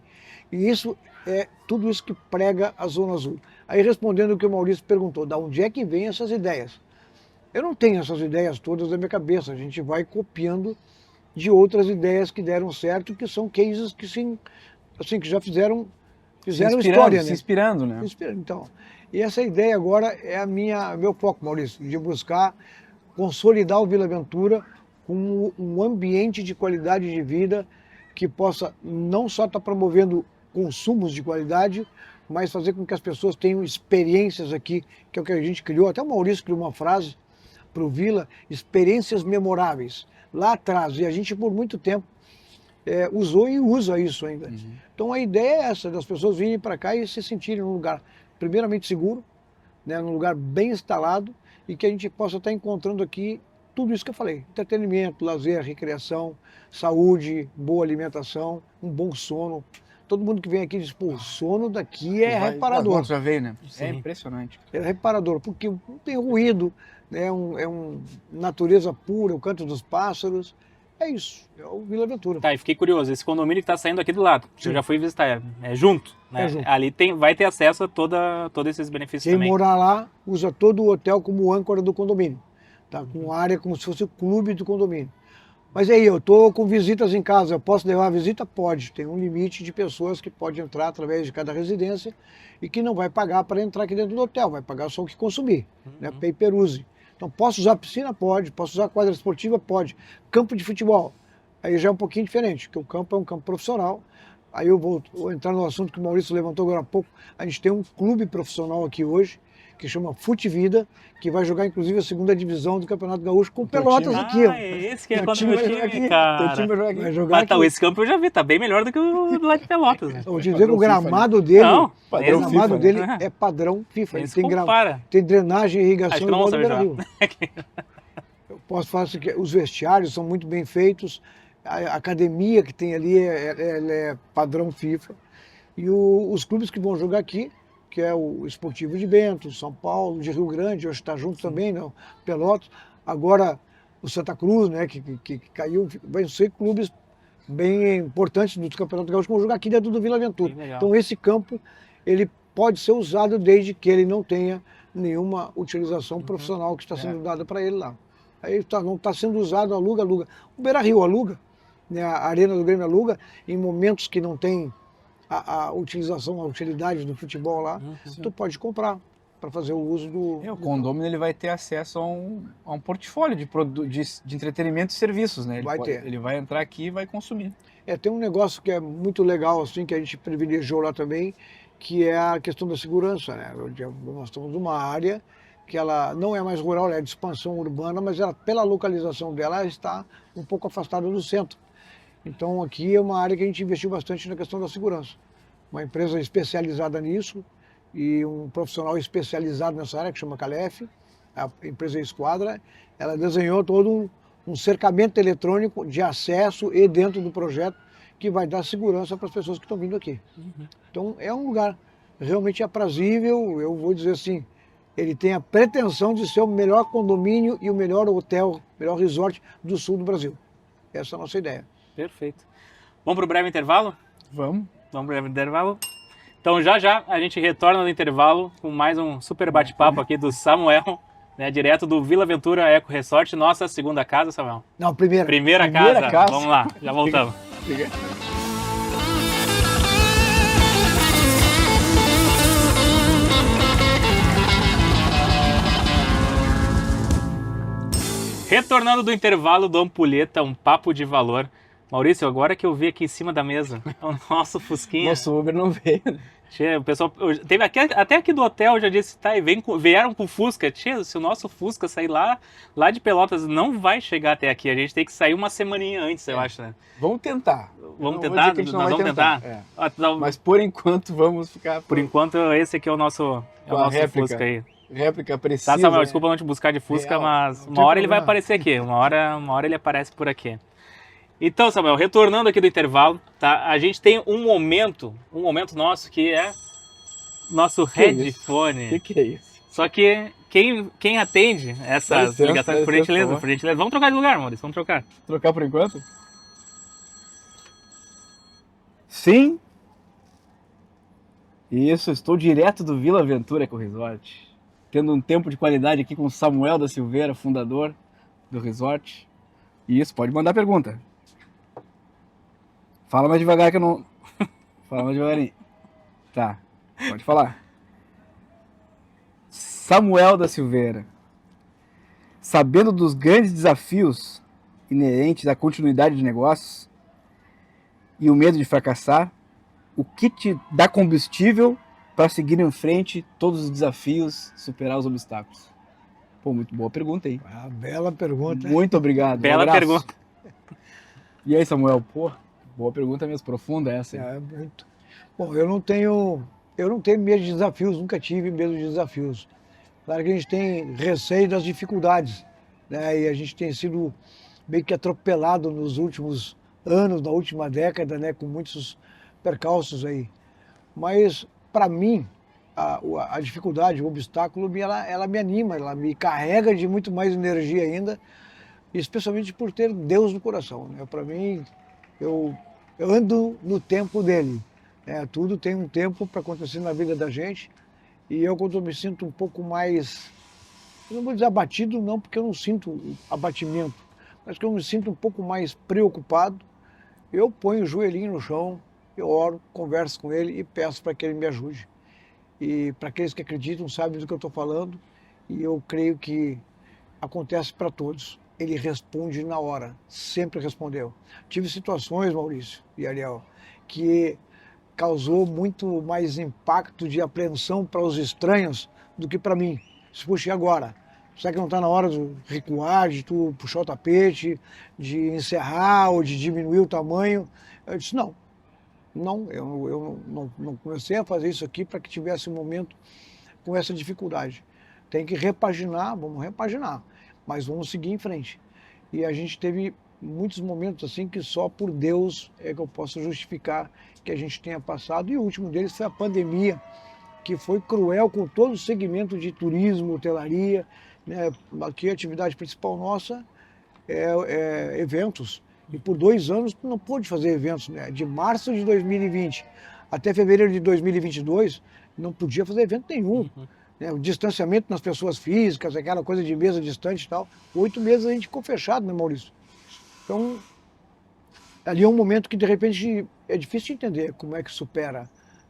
E isso é tudo isso que prega a Zona Azul. Aí, respondendo o que o Maurício perguntou, da onde é que vem essas ideias? Eu não tenho essas ideias todas na minha cabeça, a gente vai copiando de outras ideias que deram certo, que são cases que, sim, assim, que já fizeram história, né? Se inspirando, né? Então, e essa ideia agora é meu foco, Maurício, de buscar consolidar o Vila Ventura como um ambiente de qualidade de vida que possa não só estar promovendo consumos de qualidade, mas fazer com que as pessoas tenham experiências aqui, que é o que a gente criou. Até o Maurício criou uma frase, o Vila experiências memoráveis lá atrás. E a gente, por muito tempo, usou e usa isso ainda. Então a ideia é essa, das pessoas virem para cá e se sentirem num lugar primeiramente seguro, né, num lugar bem instalado, e que a gente possa estar encontrando aqui tudo isso que eu falei: entretenimento, lazer, recreação, saúde, boa alimentação, um bom sono. Todo mundo que vem aqui diz, pô, o sono daqui é reparador. Já veio, né? Sim. É impressionante. É reparador, porque não tem ruído, né, é um natureza pura, o canto dos pássaros. É isso, é o Vila Ventura. Tá, e fiquei curioso, esse condomínio que tá saindo aqui do lado, eu já fui visitar, é junto, né? É junto. Ali vai ter acesso a todos esses benefícios Quem também. morar lá usa todo o hotel como âncora do condomínio, tá? Com área como se fosse o clube do condomínio. Mas aí, eu estou com visitas em casa, eu posso levar a visita? Pode. Tem um limite de pessoas que pode entrar através de cada residência e que não vai pagar para entrar aqui dentro do hotel, vai pagar só o que consumir, né? Pay per use. Então, posso usar a piscina? Pode. Posso usar a quadra esportiva? Pode. Campo de futebol? Aí já é um pouquinho diferente, porque o campo é um campo profissional. Aí eu vou entrar no assunto que o Maurício levantou agora há pouco. A gente tem um clube profissional aqui hoje, que chama Fute Vida, que vai jogar inclusive a segunda divisão do Campeonato Gaúcho com Pelotas time. aqui. Ó. Esse que é Teu quando time meu vai jogar time, aqui. cara. Teu time vai jogar aqui. Vai jogar Mas tá, aqui. esse campo eu já vi, tá bem melhor do que o do lado de Pelotas. Né? Eu vou te dizer que o Padrão gramado dele, Não, o padrão gramado FIFA, dele né? é padrão FIFA. Ele Nem se compara. tem drenagem e Acho irrigação que não igual vão do saber Beira-Rio. Eu posso falar assim, que os vestiários são muito bem feitos, a academia que tem ali é padrão FIFA. E os clubes que vão jogar aqui, que é o Esportivo de Bento, São Paulo, de Rio Grande, hoje está junto também, né? Pelotas. Agora o Santa Cruz, né, que caiu, vai ser clubes bem importantes do Campeonato Gaúcho que vão jogar aqui dentro do Vila Ventura. Bem legal. Então esse campo, ele pode ser usado desde que ele não tenha nenhuma utilização profissional que está sendo dada para ele lá. Aí não está sendo usado, aluga. O Beira-Rio aluga, né, a Arena do Grêmio aluga, em momentos que não tem a utilização, a utilidade do futebol lá, tu pode comprar para fazer o uso do... O condomínio ele vai ter acesso a um portfólio de entretenimento e serviços, né? Ele vai entrar aqui e vai consumir. Tem um negócio que é muito legal, assim, que a gente privilegiou lá também, que é a questão da segurança, né? Nós estamos numa área que ela não é mais rural, ela é de expansão urbana, mas ela, pela localização dela, ela está um pouco afastada do centro. Então aqui é uma área que a gente investiu bastante na questão da segurança. Uma empresa especializada nisso e um profissional especializado nessa área, que chama Calef, a empresa Esquadra, ela desenhou todo um cercamento eletrônico de acesso e dentro do projeto que vai dar segurança para as pessoas que estão vindo aqui. Então é um lugar realmente aprazível, eu vou dizer assim, ele tem a pretensão de ser o melhor condomínio e o melhor hotel, melhor resort do sul do Brasil. Essa é a nossa ideia. Perfeito. Vamos para o breve intervalo? Vamos. Vamos para o breve intervalo? Então já a gente retorna no intervalo com mais um super bate-papo aqui do Samuel, né, direto do Vila Ventura Eco Resort, nossa segunda casa, Samuel. Não, primeira. Primeira casa. Vamos lá, já voltamos. Retornando do intervalo do Ampulheta, um papo de valor. Maurício, agora que eu vi aqui em cima da mesa, o nosso Fusquinha. Nosso Uber não veio. Tchê, o pessoal, teve até aqui do hotel, já disse, tá, vieram com o Fusca. Tchê, se o nosso Fusca sair lá de Pelotas, não vai chegar até aqui. A gente tem que sair uma semaninha antes, eu acho, né? Vamos tentar. Vamos tentar? Nós vamos tentar? Mas por enquanto vamos ficar... Por enquanto, esse aqui é o nosso Fusca aí. Réplica precisa. Tá, Samuel, desculpa não te buscar de Fusca, Real, mas uma hora ele vai aparecer aqui. Uma hora ele aparece por aqui. Então, Samuel, retornando aqui do intervalo, tá? A gente tem um momento nosso que é nosso headphone. O que é isso? Só que quem atende essas ligações, por gentileza, vamos trocar de lugar, Maurício, vamos trocar. Trocar por enquanto? Sim. Isso, estou direto do Vila Ventura Eco Resort. Tendo um tempo de qualidade aqui com o Samuel da Silveira, fundador do resort. E isso, pode mandar pergunta. Fala mais devagar que eu não... Fala mais devagarinho. Tá, pode falar. Samuel da Silveira. Sabendo dos grandes desafios inerentes à continuidade de negócios e o medo de fracassar, o que te dá combustível para seguir em frente todos os desafios, superar os obstáculos? Pô, muito boa pergunta, hein? Ah, bela pergunta. Muito obrigado. Bela abraço. pergunta. E aí, Samuel? Pô, boa pergunta mesmo, profunda essa. Hein? É, muito. Bom, eu não tenho medo de desafios, nunca tive medo de desafios. Claro que a gente tem receio das dificuldades, né? E a gente tem sido meio que atropelado nos últimos anos, na última década, né? Com muitos percalços aí. Mas, para mim, a dificuldade, o obstáculo, ela me anima, ela me carrega de muito mais energia ainda, especialmente por ter Deus no coração, né? Para mim, eu, eu ando no tempo dele, né? Tudo tem um tempo para acontecer na vida da gente, e eu, quando eu me sinto um pouco mais, eu não vou dizer abatido, não, porque eu não sinto abatimento, mas que eu me sinto um pouco mais preocupado, eu ponho o joelhinho no chão, eu oro, converso com ele e peço para que ele me ajude. E para aqueles que acreditam, sabem do que eu estou falando, e eu creio que acontece para todos. Ele responde na hora, sempre respondeu. Tive situações, Maurício e Ariel, que causou muito mais impacto de apreensão para os estranhos do que para mim. Se puxa, e agora? Será que não está na hora de recuar, de tu puxar o tapete, de encerrar ou de diminuir o tamanho? Eu disse, não. Não, eu não comecei a fazer isso aqui para que tivesse um momento com essa dificuldade. Tem que repaginar, vamos repaginar, mas vamos seguir em frente. E a gente teve muitos momentos assim que só por Deus é que eu posso justificar que a gente tenha passado. E o último deles foi a pandemia, que foi cruel com todo o segmento de turismo, hotelaria, né? Aqui a atividade principal nossa é eventos. E por 2 anos não pôde fazer eventos, né? De março de 2020 até fevereiro de 2022, não podia fazer evento nenhum. Né? O distanciamento nas pessoas físicas, aquela coisa de mesa distante e tal. 8 meses a gente ficou fechado, né, Maurício? Então, ali é um momento que de repente é difícil de entender como é que supera.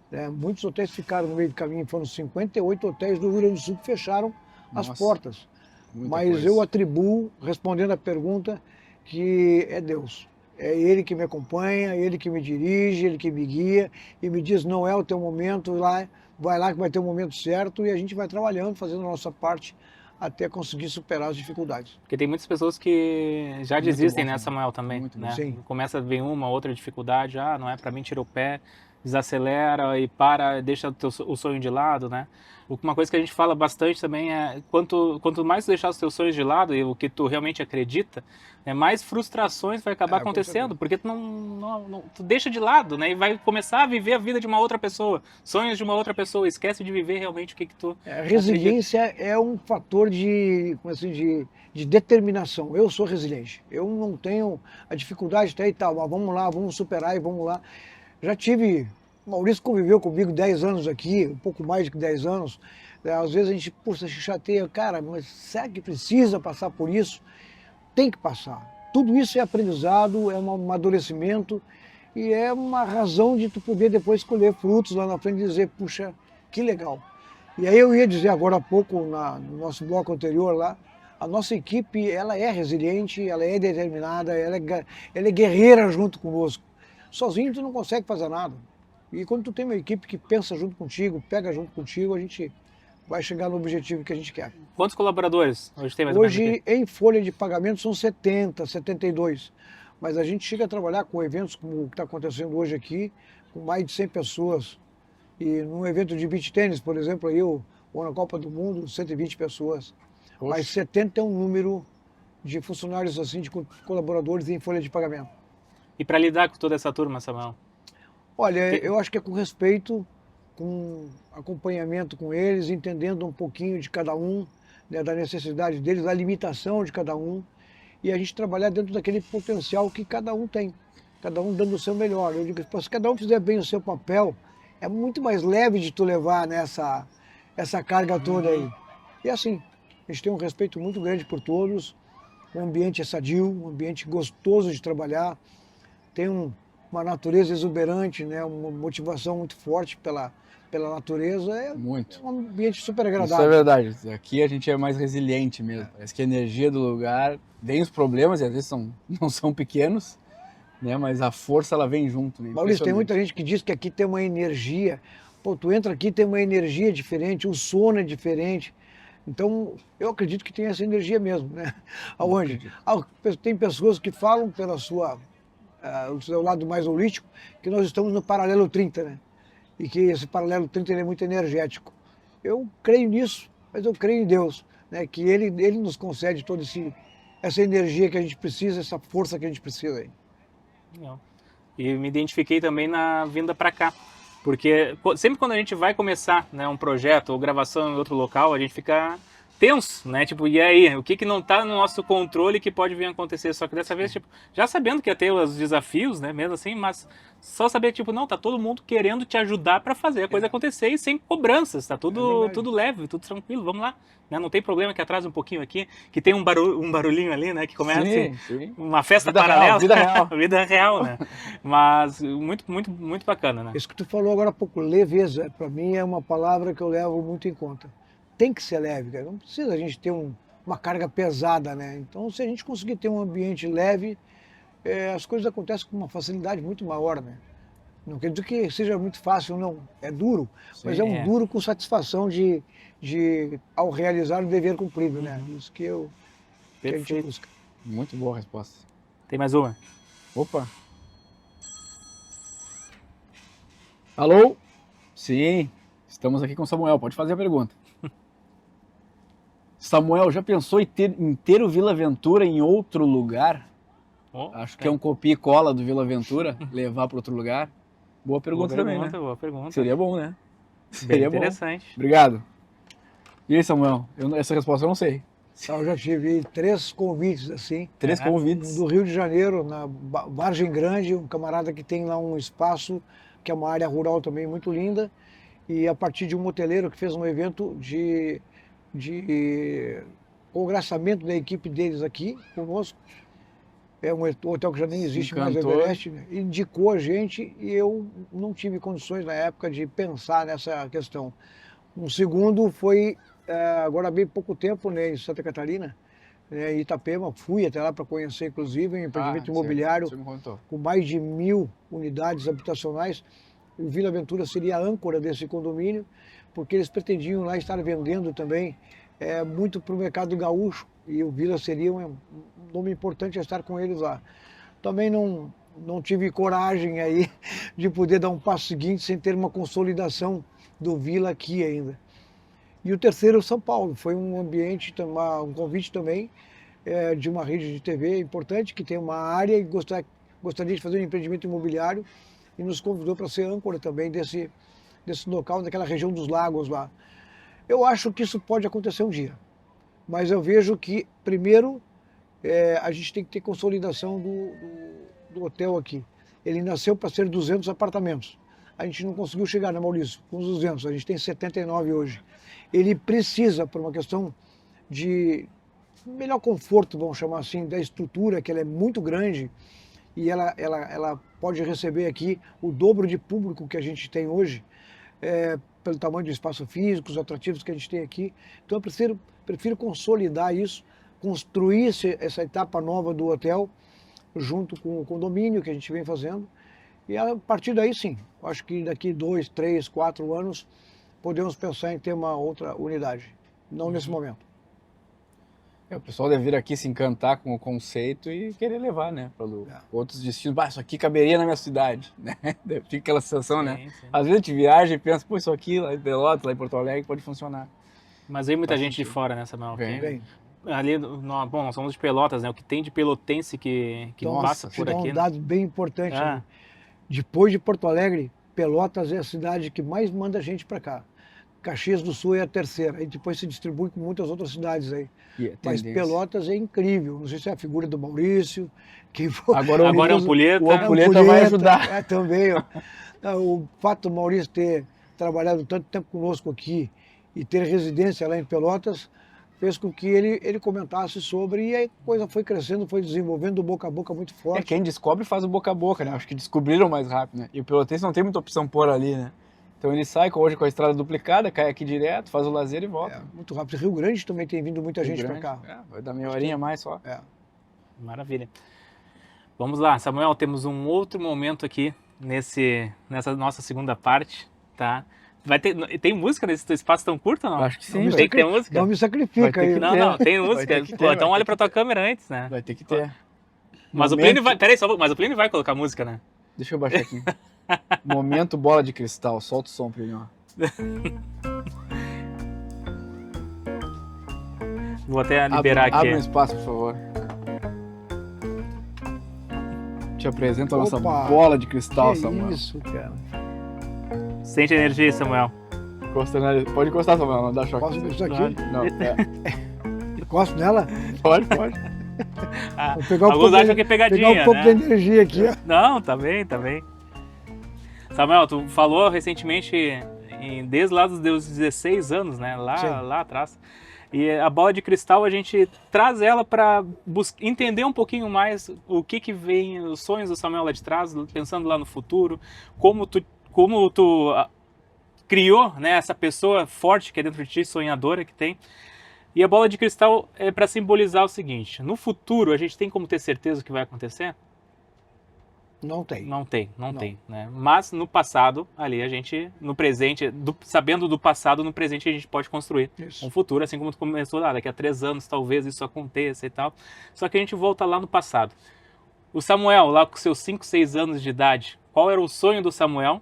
Né? Muitos hotéis ficaram no meio do caminho, foram 58 hotéis do Rio Grande do Sul que fecharam as portas. Mas coisa. eu atribuo, respondendo a pergunta, que é Deus. É Ele que me acompanha, Ele que me dirige, Ele que me guia e me diz, não é o teu momento, vai lá que vai ter o momento certo, e a gente vai trabalhando, fazendo a nossa parte até conseguir superar as dificuldades. Porque tem muitas pessoas que já Muito desistem, bom, né, Samuel. Samuel, também, Muito né? bom. Sim. Começa a vir uma outra dificuldade, não é para mim, tira o pé, desacelera e deixa o sonho de lado, né? Uma coisa que a gente fala bastante também é quanto mais tu deixar os teus sonhos de lado e o que tu realmente acredita, né, mais frustrações vai acabar Com acontecendo, certeza. porque tu deixa de lado, né, e vai começar a viver a vida de uma outra pessoa, sonhos de uma outra pessoa, esquece de viver realmente o que tu A resiliência é um fator de determinação. Eu sou resiliente. Eu não tenho a dificuldade até e tal, mas vamos lá, vamos superar e vamos lá. Já tive, o Maurício conviveu comigo 10 anos aqui, um pouco mais de 10 anos. Às vezes a gente, puxa, se chateia, cara, mas será que precisa passar por isso? Tem que passar. Tudo isso é aprendizado, é um amadurecimento e é uma razão de tu poder depois colher frutos lá na frente e dizer, puxa, que legal. E aí eu ia dizer agora há pouco, no nosso bloco anterior lá, a nossa equipe, ela é resiliente, ela é determinada, ela é guerreira junto conosco. Sozinho tu não consegue fazer nada. E quando tu tem uma equipe que pensa junto contigo, pega junto contigo, a gente vai chegar no objetivo que a gente quer. Quantos colaboradores hoje tem mais ou menos Hoje, aqui? em folha de pagamento, são 70, 72. Mas a gente chega a trabalhar com eventos como o que está acontecendo hoje aqui, com mais de 100 pessoas. E num evento de beach tênis, por exemplo, aí, ou na Copa do Mundo, 120 pessoas. Poxa. Mas 70 é um número de funcionários, assim, de colaboradores em folha de pagamento. E para lidar com toda essa turma, Samuel? Olha, eu acho que é com respeito, com acompanhamento com eles, entendendo um pouquinho de cada um, né, da necessidade deles, da limitação de cada um, e a gente trabalhar dentro daquele potencial que cada um tem, cada um dando o seu melhor. Eu digo, se cada um fizer bem o seu papel, é muito mais leve de tu levar nessa essa carga toda aí. E assim, a gente tem um respeito muito grande por todos, um ambiente é sadio, um ambiente gostoso de trabalhar, tem uma natureza exuberante, né, uma motivação muito forte pela natureza, é Muito. um ambiente super Isso é agradável. verdade. Aqui a gente é mais resiliente mesmo. Parece que a energia do lugar vem os problemas, e às vezes não são pequenos, né? Mas a força ela vem junto. Né? Maurício, tem Impressionante. muita gente que diz que aqui tem uma energia. Pô, tu entra aqui, tem uma energia diferente, o sono é diferente. Então, eu acredito que tem essa energia mesmo, né? Aonde? Acredito. Tem pessoas que falam o seu lado mais holístico, que nós estamos no paralelo 30, né? E que esse paralelo 30 ele é muito energético. Eu creio nisso, mas eu creio em Deus, né? Que ele nos concede toda essa energia que a gente precisa, essa força que a gente precisa aí. Legal. E me identifiquei também na vinda para cá, porque sempre quando a gente vai começar, né, um projeto ou gravação em outro local, a gente fica tenso, né? Tipo, e aí, o que não tá no nosso controle que pode vir a acontecer? Só que dessa vez, tipo, já sabendo que ia ter os desafios, né, mesmo assim, mas só saber que, tipo, não, tá todo mundo querendo te ajudar para fazer a coisa acontecer e sem cobranças, tá tudo leve, tudo tranquilo, vamos lá. Né? Não tem problema que atrasa um pouquinho aqui, que tem um barulhinho ali, né, que começa Sim. uma festa Vida paralela. real, vida real. Vida real, né? Mas muito bacana, né? Isso que tu falou agora há pouco, leveza, para mim é uma palavra que eu levo muito em conta. Tem que ser leve, cara. Não precisa a gente ter uma carga pesada, né? Então, se a gente conseguir ter um ambiente leve, as coisas acontecem com uma facilidade muito maior, né? Não quer dizer que seja muito fácil, não. É duro, mas é um duro com satisfação ao realizar o dever cumprido, né? Isso que a gente Perfeito. busca. Muito boa a resposta. Tem mais uma? Opa. Alô? Sim, estamos aqui com o Samuel. Pode fazer a pergunta. Samuel, já pensou em ter o Vila Aventura em outro lugar? Oh, Acho que é um copia e cola do Vila Aventura, levar para outro lugar. Boa pergunta também, né? Boa pergunta. Seria bom, né? Bem Seria bom. interessante. Obrigado. E aí, Samuel? Essa resposta eu não sei. Eu já tive 3 convites assim. 3 convites. Do Rio de Janeiro, na Vargem Grande, um camarada que tem lá um espaço, que é uma área rural também muito linda, e a partir de um hoteleiro que fez um evento de congraçamento da equipe deles aqui conosco. É um hotel que já nem existe mais, o Everest, né? Indicou a gente e eu não tive condições na época de pensar nessa questão. Um segundo foi, agora há bem pouco tempo, né, em Santa Catarina, né, em Itapema, fui até lá para conhecer, inclusive, um empreendimento imobiliário com mais de 1000 unidades habitacionais. O Vila Aventura seria a âncora desse condomínio, porque eles pretendiam lá estar vendendo também muito para o mercado gaúcho, e o Vila seria um nome importante a estar com eles lá. Também não tive coragem aí de poder dar um passo seguinte sem ter uma consolidação do Vila aqui ainda. E o terceiro, São Paulo, foi um ambiente, um convite também de uma rede de TV importante que tem uma área e gostaria de fazer um empreendimento imobiliário e nos convidou para ser âncora também desse local, daquela região dos lagos lá. Eu acho que isso pode acontecer um dia, mas eu vejo que, primeiro, a gente tem que ter consolidação do hotel aqui. Ele nasceu para ser 200 apartamentos. A gente não conseguiu chegar, né, Maurício? Com os 200, a gente tem 79 hoje. Ele precisa, por uma questão de melhor conforto, vamos chamar assim, da estrutura, que ela é muito grande, e ela pode receber aqui o dobro de público que a gente tem hoje, pelo tamanho do espaço físico, os atrativos que a gente tem aqui. Então eu prefiro consolidar isso, construir essa etapa nova do hotel, junto com o condomínio que a gente vem fazendo. E a partir daí, sim, acho que daqui 2, 3, 4 anos, podemos pensar em ter uma outra unidade. Não nesse momento. O pessoal deve vir aqui se encantar com o conceito e querer levar, né, para outros destinos. Isso aqui caberia na minha cidade, né? Fica aquela sensação, sim, né? Sim. Às vezes a gente viaja e pensa, pô, isso aqui lá em Pelotas, lá em Porto Alegre pode funcionar. Mas vem muita gente de fora, né, Samuel? Vem. Ali, bom, nós somos de Pelotas, né? O que tem de pelotense que passa por aqui. Um dado bem importante. Né? Depois de Porto Alegre, Pelotas é a cidade que mais manda gente para cá. Caxias do Sul é a terceira, e depois se distribui com muitas outras cidades aí. Mas Pelotas é incrível, não sei se é a figura do Maurício. Agora é Ampulheta. O Ampulheta vai ajudar. Também, ó. O fato do Maurício ter trabalhado tanto tempo conosco aqui e ter residência lá em Pelotas, fez com que ele comentasse sobre, e aí a coisa foi crescendo, foi desenvolvendo boca a boca muito forte. Quem descobre faz o boca a boca, né? Acho que descobriram mais rápido, né? E o pelotense não tem muita opção por ali, né? Então ele sai hoje com a estrada duplicada, cai aqui direto, faz o lazer e volta. Muito rápido. Rio Grande também tem vindo muita gente para cá. Vai dar meia horinha mais só. Maravilha. Vamos lá, Samuel, temos um outro momento aqui nessa nossa segunda parte, tá? Tem música nesse teu espaço tão curto ou não? Acho que sim, Tem que ter música? Não me sacrifica Vai ter aí. que Não, tem Vai música. ter que Pô, ter, então vai olha ter pra tua câmera antes, né? Vai ter que ter. Mas o Plínio vai. Peraí, mas o Plínio vai colocar música, né? Deixa eu baixar aqui. Momento bola de cristal. Solta o som, Plínio. Vou até liberar aqui. Abre um espaço, por favor. Te apresento a nossa Opa, bola de cristal, Que Samuel. isso, cara. Sente a energia, Samuel. Pode encostar, Samuel, não dá choque. Posso encostar aqui? Não, Encosto nela? pode. Ah, Vou pegar um alguns pouco acham que é pegadinha, pegar um pouco né? de energia aqui, ó. Não, tá bem. Samuel, tu falou recentemente, desde lá dos 16 anos, né? Lá atrás. E a bola de cristal, a gente traz ela para entender um pouquinho mais o que vem, os sonhos do Samuel lá de trás, pensando lá no futuro, como tu criou, né, essa pessoa forte que é dentro de ti, sonhadora que tem. E a bola de cristal é para simbolizar o seguinte: no futuro a gente tem como ter certeza do que vai acontecer? Não tem. Não tem, né? Mas no passado, ali a gente, no presente, sabendo do passado, no presente a gente pode construir Isso. um futuro, assim como tu começou lá, daqui a 3 anos talvez isso aconteça e tal. Só que a gente volta lá no passado. O Samuel, lá com seus 5, 6 anos de idade, qual era o sonho do Samuel?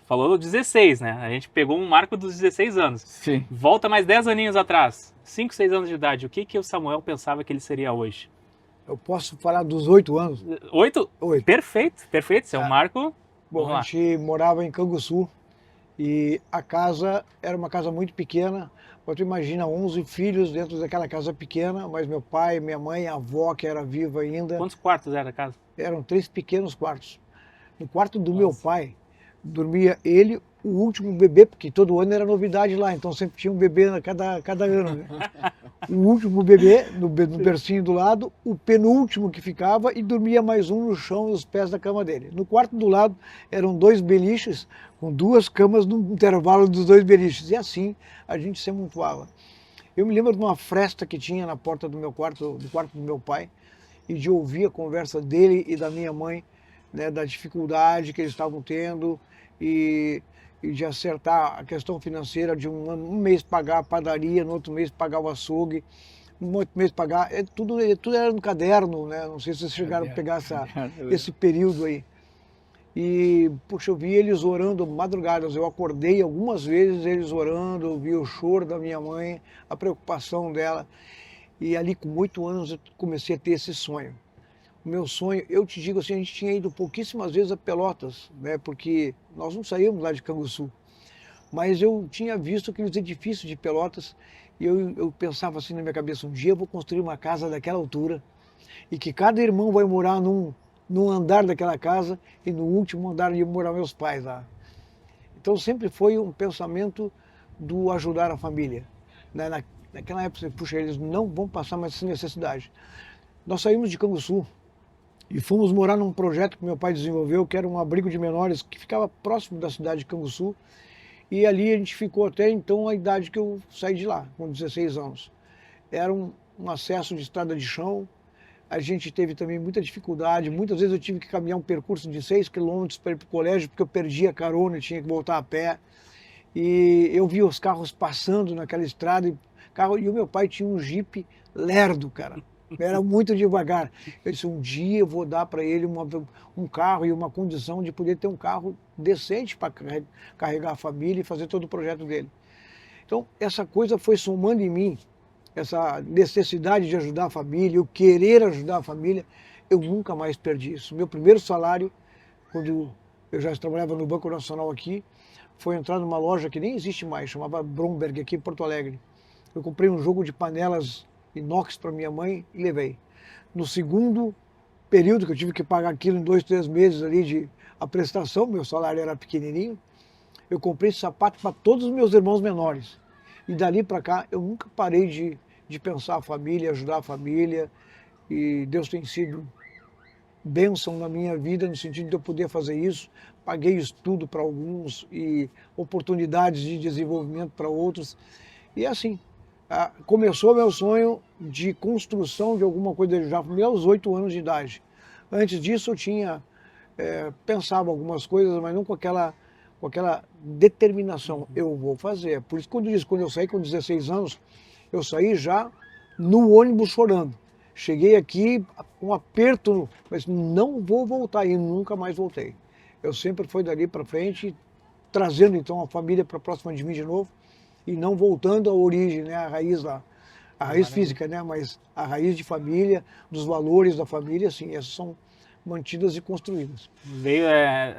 Falou 16, né? A gente pegou um marco dos 16 anos. Sim. Volta mais 10 aninhos atrás, 5, 6 anos de idade, o que o Samuel pensava que ele seria hoje? Eu posso falar dos 8 anos? 8? 8. Perfeito. Isso é um marco. Bom, Vamos lá. a gente morava em Canguçu e a casa era uma casa muito pequena. Tu imagina 11 filhos dentro daquela casa pequena, mas meu pai, minha mãe, a avó que era viva ainda. Quantos quartos era a casa? Eram 3 pequenos quartos. No quarto do meu pai dormia ele, o último bebê, porque todo ano era novidade lá, então sempre tinha um bebê a cada ano, né? O último bebê no bercinho do lado, o penúltimo que ficava e dormia mais um no chão, nos pés da cama dele. No quarto do lado eram 2 beliches, com 2 camas no intervalo dos 2 beliches, e assim a gente se amontoava. Eu me lembro de uma fresta que tinha na porta do quarto do meu pai, e de ouvir a conversa dele e da minha mãe, né, da dificuldade que eles estavam tendo, e de acertar a questão financeira, de um mês pagar a padaria, no outro mês pagar o açougue, no outro mês pagar, tudo era no caderno, né? Não sei se vocês chegaram a pegar esse período aí. E, puxa, eu vi eles orando madrugadas, eu acordei algumas vezes eles orando, eu vi o choro da minha mãe, a preocupação dela, e ali com 8 anos eu comecei a ter esse sonho. O meu sonho, eu te digo assim, a gente tinha ido pouquíssimas vezes a Pelotas, né, porque nós não saímos lá de Canguçu, mas eu tinha visto aqueles edifícios de Pelotas e eu pensava assim na minha cabeça, um dia eu vou construir uma casa daquela altura e que cada irmão vai morar num andar daquela casa e no último andar iam morar meus pais lá. Então sempre foi um pensamento do ajudar a família, né? Naquela época, puxa, eles não vão passar mais essa necessidade. Nós saímos de Canguçu e fomos morar num projeto que meu pai desenvolveu, que era um abrigo de menores que ficava próximo da cidade de Canguçu. E ali a gente ficou até então a idade que eu saí de lá, com 16 anos. Era um acesso de estrada de chão, a gente teve também muita dificuldade, muitas vezes eu tive que caminhar um percurso de 6 quilômetros para ir para o colégio, porque eu perdi a carona e tinha que voltar a pé. E eu via os carros passando naquela estrada, e o meu pai tinha um Jeep lerdo, cara. Era muito devagar. Eu disse, um dia eu vou dar para ele um carro e uma condição de poder ter um carro decente para carregar a família e fazer todo o projeto dele. Então, essa coisa foi somando em mim, essa necessidade de ajudar a família, eu querer ajudar a família, eu nunca mais perdi isso. Meu primeiro salário, quando eu já trabalhava no Banco Nacional aqui, foi entrar numa loja que nem existe mais, chamava Bromberg, aqui em Porto Alegre. Eu comprei um jogo de panelas inox para minha mãe e levei. No segundo período que eu tive que pagar aquilo em 2, 3 meses ali de a prestação, meu salário era pequenininho, eu comprei esse sapato para todos os meus irmãos menores. E dali para cá eu nunca parei de pensar a família, ajudar a família, e Deus tem sido bênção na minha vida no sentido de eu poder fazer isso. Paguei estudo para alguns e oportunidades de desenvolvimento para outros. E assim, começou meu sonho de construção de alguma coisa já aos 8 anos de idade. Antes disso eu tinha, pensava algumas coisas, mas não com com aquela determinação, eu vou fazer. Por isso, quando eu saí com 16 anos, eu saí já no ônibus chorando. Cheguei aqui com um aperto, mas não vou voltar, e nunca mais voltei. Eu sempre fui dali para frente, trazendo então a família para próxima de mim de novo, e não voltando à origem, né, à raiz lá. A raiz física, né, mas a raiz de família, dos valores da família, assim, essas são mantidas e construídas. Veio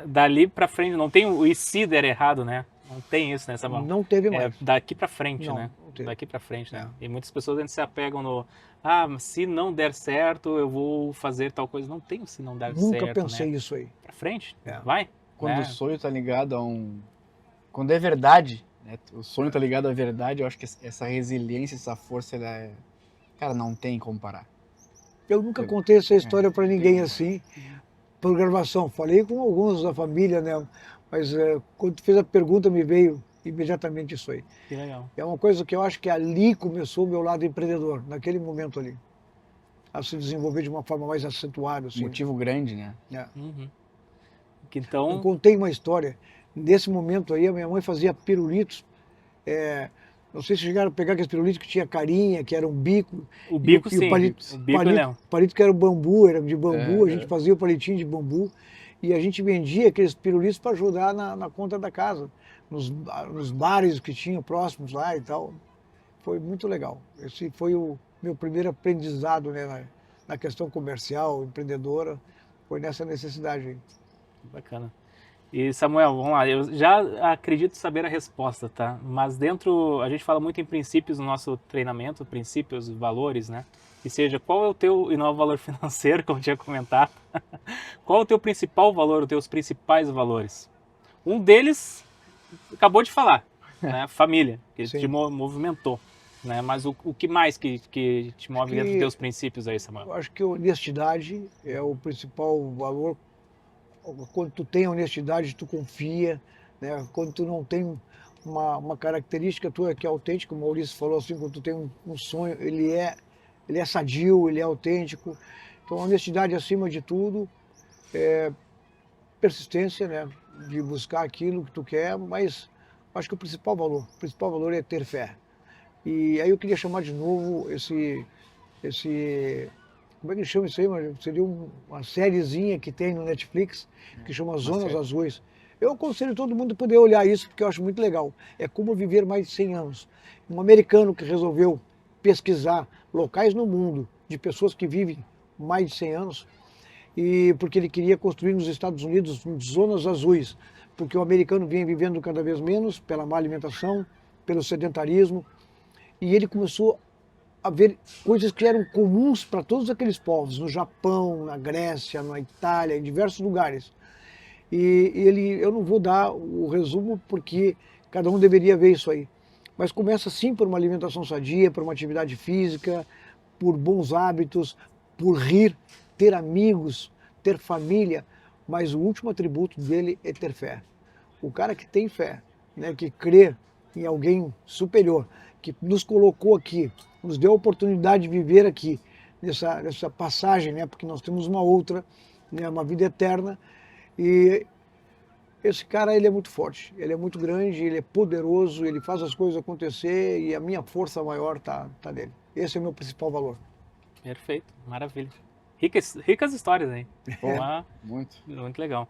dali pra frente, não tem o e se der errado, né? Não tem isso, né, Samuel? Não teve mais. Daqui pra frente, Não, né? não teve. Daqui pra frente, né? É. E muitas pessoas ainda se apegam no, mas se não der certo, eu vou fazer tal coisa. Não tem o se não der certo, Nunca pensei né? isso aí. Pra frente, É. vai. Quando né? o sonho tá ligado a um... Quando é verdade, né? O sonho tá ligado à verdade, eu acho que essa resiliência, essa força, ela é... Cara, não tem como parar. Eu nunca contei essa história para ninguém assim, por gravação. Falei com alguns da família, né? Mas quando tu fez a pergunta, me veio imediatamente isso aí. Que legal. É uma coisa que eu acho que ali começou o meu lado empreendedor, naquele momento ali. A se desenvolver de uma forma mais acentuada. Assim. Motivo grande, né? É. Uhum. Eu Então, contei uma história. Nesse momento aí, a minha mãe fazia pirulitos. Não sei se chegaram a pegar aqueles pirulitos que tinha carinha, que era um bico. o bico E sim, o palito, o bico eu lembro. palito que era o bambu, era de bambu, a É, gente fazia o palitinho de bambu. E a gente vendia aqueles pirulitos para ajudar na conta da casa, nos bares que tinham próximos lá e tal. Foi muito legal. Esse foi o meu primeiro aprendizado, né, na questão comercial, empreendedora, foi nessa necessidade aí. Bacana. E Samuel, vamos lá, eu já acredito saber a resposta, tá? Mas dentro, a gente fala muito em princípios no nosso treinamento, princípios, valores, né? Que seja, qual é o teu, e não é o valor financeiro, como eu tinha comentado, qual é o teu principal valor, os teus principais valores? Um deles, acabou de falar, né? Família, que Sim. te movimentou, né? Mas o que mais que te move dentro dos teus princípios aí, Samuel? Eu acho que a honestidade é o principal valor. Quando tu tem honestidade, tu confia, né? Quando tu não tem uma característica tua que é autêntica, como o Maurício falou assim, quando tu tem um sonho, ele é sadio, ele é autêntico. Então a honestidade acima de tudo, persistência, né? De buscar aquilo que tu quer, mas acho que o principal valor é ter fé. E aí eu queria chamar de novo como é que chama isso aí, mano? Seria uma sériezinha que tem no Netflix, que chama Zonas Azuis. Eu aconselho todo mundo a poder olhar isso, porque eu acho muito legal. É como viver mais de 100 anos. Um americano que resolveu pesquisar locais no mundo de pessoas que vivem mais de 100 anos, e porque ele queria construir nos Estados Unidos zonas azuis, porque o americano vinha vivendo cada vez menos pela má alimentação, pelo sedentarismo, e ele começou a ver coisas que eram comuns para todos aqueles povos, no Japão, na Grécia, na Itália, em diversos lugares. E eu não vou dar o resumo porque cada um deveria ver isso aí. Mas começa sim por uma alimentação sadia, por uma atividade física, por bons hábitos, por rir, ter amigos, ter família, mas o último atributo dele é ter fé. O cara que tem fé, né, que crê em alguém superior, que nos colocou aqui, nos deu a oportunidade de viver aqui, nessa passagem, né, porque nós temos uma outra, né, uma vida eterna, e esse cara, ele é muito forte, ele é muito grande, ele é poderoso, ele faz as coisas acontecer e a minha força maior tá nele. Esse é o meu principal valor. Perfeito, maravilha. Ricas histórias aí. Muito. Muito legal.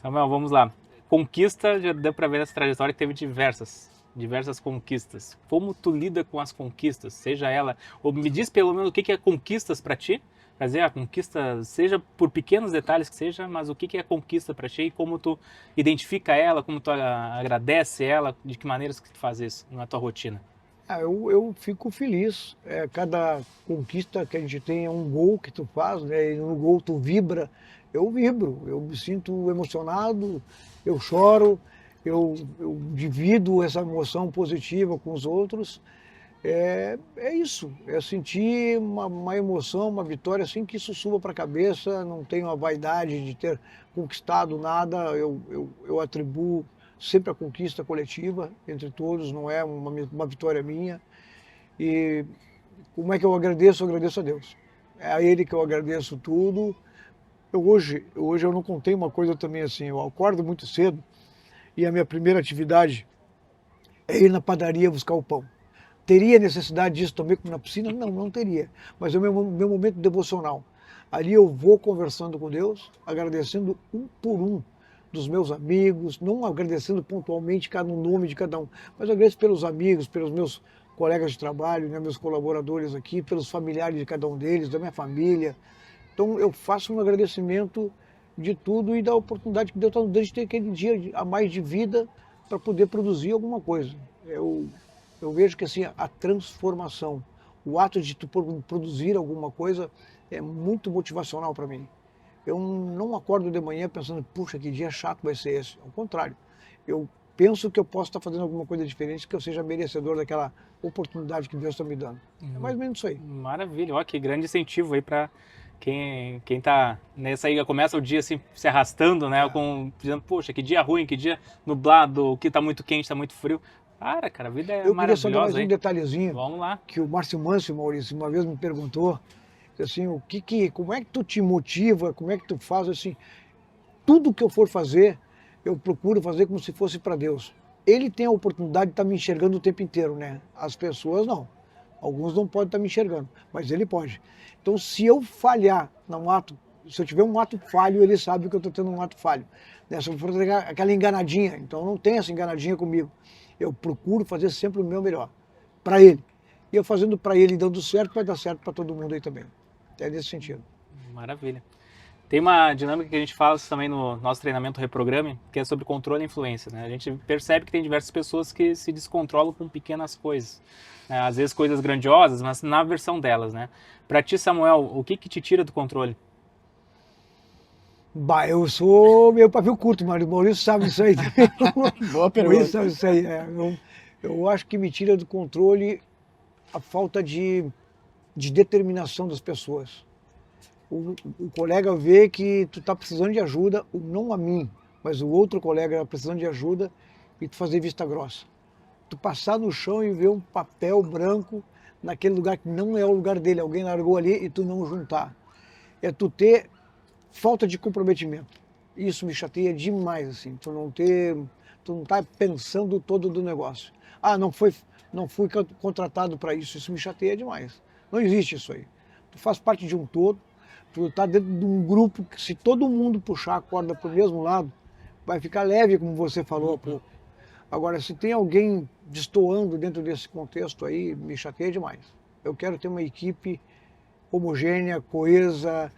Samuel, vamos lá. Conquista, já deu para ver nessa trajetória que teve diversas conquistas. Como tu lida com as conquistas? Seja ela, ou me diz pelo menos o que é conquistas para ti? Quer dizer, a conquista, seja por pequenos detalhes que seja, mas o que é conquista para ti e como tu identifica ela, como tu agradece ela, de que maneiras que tu faz isso na tua rotina? Eu fico feliz. Cada conquista que a gente tem é um gol que tu faz, né? E no gol tu vibra. Eu vibro, eu me sinto emocionado, eu choro, eu divido essa emoção positiva com os outros. É isso, é sentir uma emoção, uma vitória assim que isso suba para a cabeça, não tenho a vaidade de ter conquistado nada, eu atribuo sempre a conquista coletiva entre todos, não é uma vitória minha. E como é que eu agradeço? Eu agradeço a Deus. É a Ele que eu agradeço tudo. Hoje eu não contei uma coisa também assim, eu acordo muito cedo e a minha primeira atividade é ir na padaria buscar o pão. Teria necessidade disso também como na piscina? Não, não teria. Mas é o meu momento devocional. Ali eu vou conversando com Deus, agradecendo um por um dos meus amigos, não agradecendo pontualmente cada nome de cada um, mas agradeço pelos amigos, pelos meus colegas de trabalho, né, meus colaboradores aqui, pelos familiares de cada um deles, da minha família. Então eu faço um agradecimento de tudo e da oportunidade que Deus está nos dando de ter aquele dia a mais de vida para poder produzir alguma coisa. Eu vejo que assim, a transformação, o ato de tu produzir alguma coisa é muito motivacional para mim. Eu não acordo de manhã pensando, puxa, que dia chato vai ser esse. Ao contrário, eu penso que eu posso estar fazendo alguma coisa diferente, que eu seja merecedor daquela oportunidade que Deus está me dando. É mais ou menos isso aí. Maravilha, ó, que grande incentivo aí para quem tá nessa aí, começa o dia assim, se arrastando, né, dizendo, poxa, que dia ruim, que dia nublado, que tá muito quente, tá muito frio. Cara, a vida é eu queria só dar mais maravilhosa, um hein? detalhezinho. Vamos lá. Que o Márcio Mancio, Maurício, uma vez me perguntou, assim, como é que tu te motiva, como é que tu faz, assim, tudo que eu for fazer, eu procuro fazer como se fosse para Deus. Ele tem a oportunidade de estar me enxergando o tempo inteiro, né? As pessoas não. Alguns não podem estar me enxergando, mas ele pode. Então, se eu falhar num ato, se eu tiver um ato falho, ele sabe que eu estou tendo um ato falho. Né? Se eu for fazer aquela enganadinha, então não tem essa enganadinha comigo. Eu procuro fazer sempre o meu melhor, para ele. E eu fazendo para ele e dando certo, vai dar certo para todo mundo aí também. É nesse sentido. Maravilha. Tem uma dinâmica que a gente fala também no nosso treinamento Reprograme, que é sobre controle e influência, né? A gente percebe que tem diversas pessoas que se descontrolam com pequenas coisas, né? Às vezes coisas grandiosas, mas na versão delas, né? Para ti, Samuel, o que te tira do controle? Bah, eu sou meio pavio curto, mas o Maurício sabe isso aí. Boa O pergunta. Maurício sabe isso aí. Eu acho que me tira do controle a falta de determinação das pessoas. O colega vê que tu está precisando de ajuda, não a mim, mas o outro colega precisando de ajuda e tu fazer vista grossa. Tu passar no chão e ver um papel branco naquele lugar que não é o lugar dele, alguém largou ali e tu não juntar. É tu ter falta de comprometimento. Isso me chateia demais, assim, tu não tá pensando todo do negócio. Ah, não fui contratado para isso me chateia demais. Não existe isso aí. Tu faz parte de um todo, tu tá dentro de um grupo que se todo mundo puxar a corda para o mesmo lado, vai ficar leve, como você falou há pouco. Agora, se tem alguém destoando dentro desse contexto aí, me chateia demais. Eu quero ter uma equipe homogênea, coesa,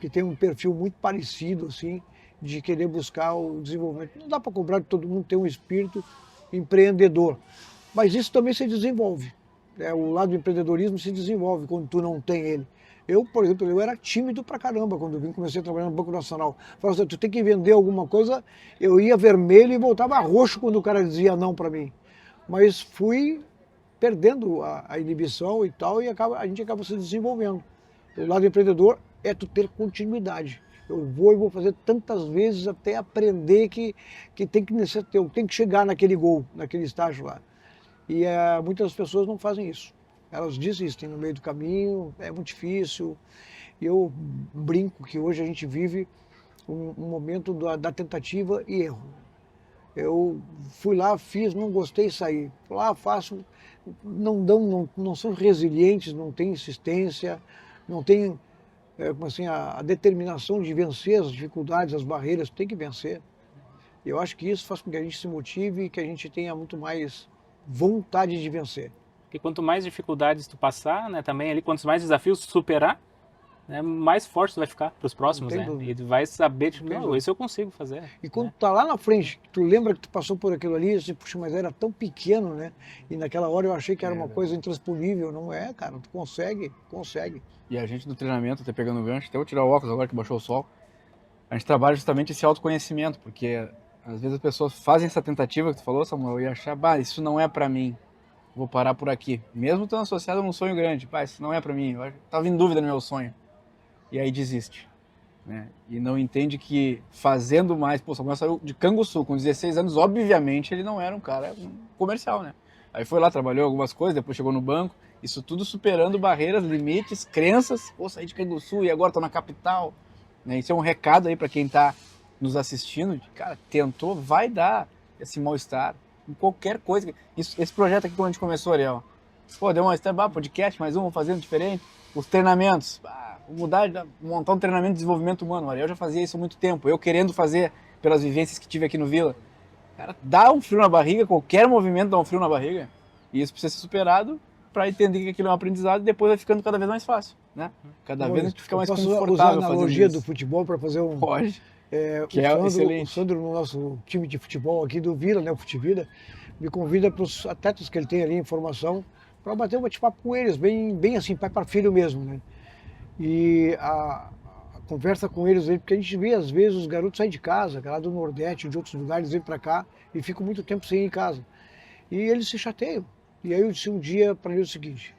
que tem um perfil muito parecido, assim, de querer buscar o desenvolvimento. Não dá para cobrar de todo mundo ter um espírito empreendedor, mas isso também se desenvolve. O lado do empreendedorismo se desenvolve quando tu não tem ele. Eu, por exemplo, eu era tímido pra caramba quando eu comecei a trabalhar no Banco Nacional. Falava assim, tu tem que vender alguma coisa, eu ia vermelho e voltava roxo quando o cara dizia não para mim. Mas fui perdendo a inibição e tal, e a gente acaba se desenvolvendo. O lado empreendedor é tu ter continuidade. Eu vou fazer tantas vezes até aprender que tem que chegar naquele gol, naquele estágio lá. E muitas pessoas não fazem isso. Elas desistem no meio do caminho, é muito difícil. E eu brinco que hoje a gente vive um momento da tentativa e erro. Eu fui lá, fiz, não gostei, saí. Fui lá, faço, não são resilientes, não têm insistência, não têm assim, a determinação de vencer as dificuldades, as barreiras, tem que vencer. Eu acho que isso faz com que a gente se motive e que a gente tenha muito mais vontade de vencer. Porque quanto mais dificuldades tu passar, né, também ali, quantos mais desafios tu superar, né, mais forte tu vai ficar para os próximos, né? Dúvida. E tu vai saber, tipo, não, Dúvida. isso eu consigo fazer. E quando tá lá na frente, tu lembra que tu passou por aquilo ali, você, puxa, mas era tão pequeno, né? E naquela hora eu achei que era uma coisa intransponível. Não é, cara, tu consegue. E a gente no treinamento, até pegando o gancho, até vou tirar o óculos agora que baixou o sol, a gente trabalha justamente esse autoconhecimento, porque às vezes as pessoas fazem essa tentativa que tu falou, Samuel, e achar, isso não é pra mim, vou parar por aqui. Mesmo estando associado a um sonho grande, isso não é pra mim, eu tava em dúvida no meu sonho. E aí desiste, né? E não entende que fazendo mais, Samuel saiu de Canguçu com 16 anos, obviamente ele não era um cara comercial, né? Aí foi lá, trabalhou algumas coisas, depois chegou no banco, isso tudo superando barreiras, limites, crenças, saí de Canguçu e agora tô na capital, né? Isso é um recado aí para quem tá nos assistindo, cara, tentou, vai dar esse mal-estar em qualquer coisa. Esse projeto aqui, quando a gente começou, Ariel, pô, deu uma podcast, mais um, vamos fazendo diferente. Os treinamentos, vou montar um treinamento de desenvolvimento humano. O Ariel já fazia isso há muito tempo, eu querendo fazer pelas vivências que tive aqui no Vila. Cara, dá um frio na barriga, qualquer movimento dá um frio na barriga, e isso precisa ser superado para entender que aquilo é um aprendizado e depois vai ficando cada vez mais fácil, né? Cada vez a gente fica mais confortável usar a fazendo analogia isso. do futebol para fazer um... Pode. Que o excelente. O Sandro, no nosso time de futebol aqui do Vila, né, o Futivida, me convida para os atletas que ele tem ali em formação para bater um bate-papo com eles, bem assim, pai para filho mesmo, né? E a conversa com eles aí, porque a gente vê às vezes os garotos saem de casa, lá do Nordeste, de outros lugares, vêm para cá e ficam muito tempo sem ir em casa. E eles se chateiam. E aí eu disse um dia para ele o seguinte,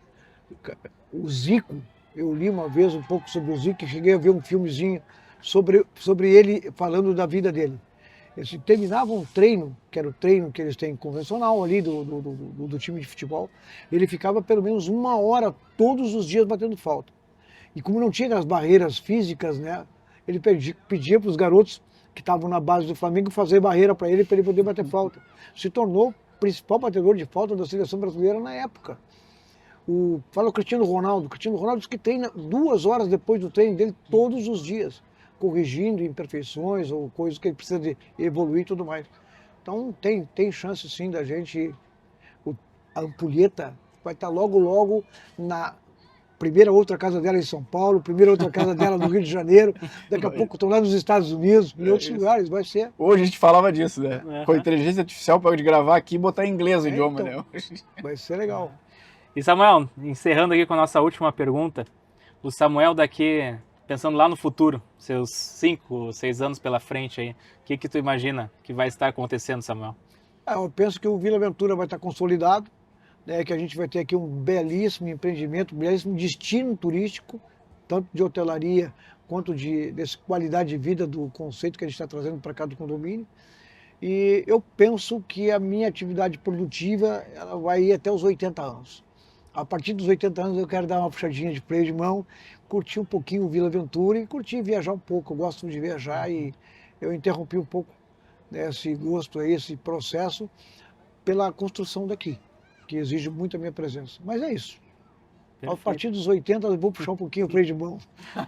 o Zico, eu li uma vez um pouco sobre o Zico, cheguei a ver um filmezinho sobre ele falando da vida dele. Eles terminavam um treino, que era o treino que eles têm convencional ali do time de futebol, ele ficava pelo menos 1 hora todos os dias batendo falta. E como não tinha as barreiras físicas, né, ele pedia para os garotos que estavam na base do Flamengo fazer barreira para ele poder bater falta. Se tornou o principal batedor de falta da seleção brasileira na época. Fala o Cristiano Ronaldo diz que treina 2 horas depois do treino dele todos os dias, corrigindo imperfeições ou coisas que ele precisa de evoluir e tudo mais. Então tem chance sim da gente, a Ampulheta vai estar logo na primeira outra casa dela em São Paulo, primeira outra casa dela no Rio de Janeiro, daqui a pouco estão lá nos Estados Unidos, em outros lugares, vai ser. Hoje a gente falava disso, né? Com a inteligência artificial pode gravar aqui e botar em inglês o idioma, então, né? Vai ser legal. E Samuel, encerrando aqui com a nossa última pergunta, o Samuel daqui, pensando lá no futuro, seus 5, 6 anos pela frente aí, o que tu imagina que vai estar acontecendo, Samuel? Eu penso que o Vila Ventura vai estar consolidado, né, que a gente vai ter aqui um belíssimo empreendimento, um belíssimo destino turístico, tanto de hotelaria quanto dessa qualidade de vida do conceito que a gente está trazendo para cá do condomínio. E eu penso que a minha atividade produtiva ela vai ir até os 80 anos. A partir dos 80 anos eu quero dar uma puxadinha de freio de mão, curtir um pouquinho o Vila Ventura e curtir viajar um pouco. Eu gosto de viajar e eu interrompi um pouco, né, esse gosto, esse processo pela construção daqui, que exige muito a minha presença. Mas é isso. Perfeito. A partir dos 80 eu vou puxar um pouquinho o freio de mão.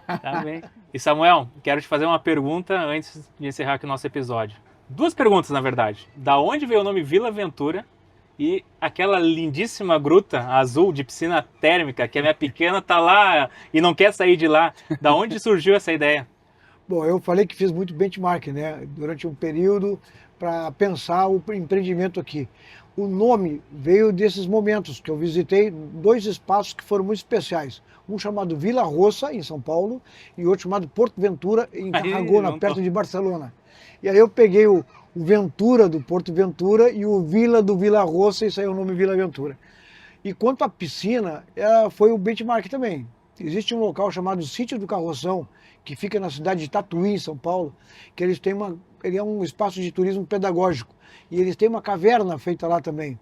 Tá bem. E Samuel, quero te fazer uma pergunta antes de encerrar aqui o nosso episódio. 2 perguntas, na verdade. Da onde veio o nome Vila Ventura e aquela lindíssima gruta azul de piscina térmica que a minha pequena tá lá e não quer sair de lá? Da onde surgiu essa ideia? Bom, eu falei que fiz muito benchmark, né, durante um período para pensar o empreendimento aqui. O nome veio desses momentos que eu visitei 2 espaços que foram muito especiais. Um chamado Vila Roça, em São Paulo, e outro chamado Porto Ventura, em Tarragona, perto de Barcelona. E aí eu peguei o Ventura do Porto Ventura e o Vila do Vila Roça, e saiu o nome Vila Ventura. E quanto à piscina, foi o benchmark também. Existe um local chamado Sítio do Carroção, que fica na cidade de Tatuí, em São Paulo, que ele é um espaço de turismo pedagógico. E eles têm uma caverna feita lá também.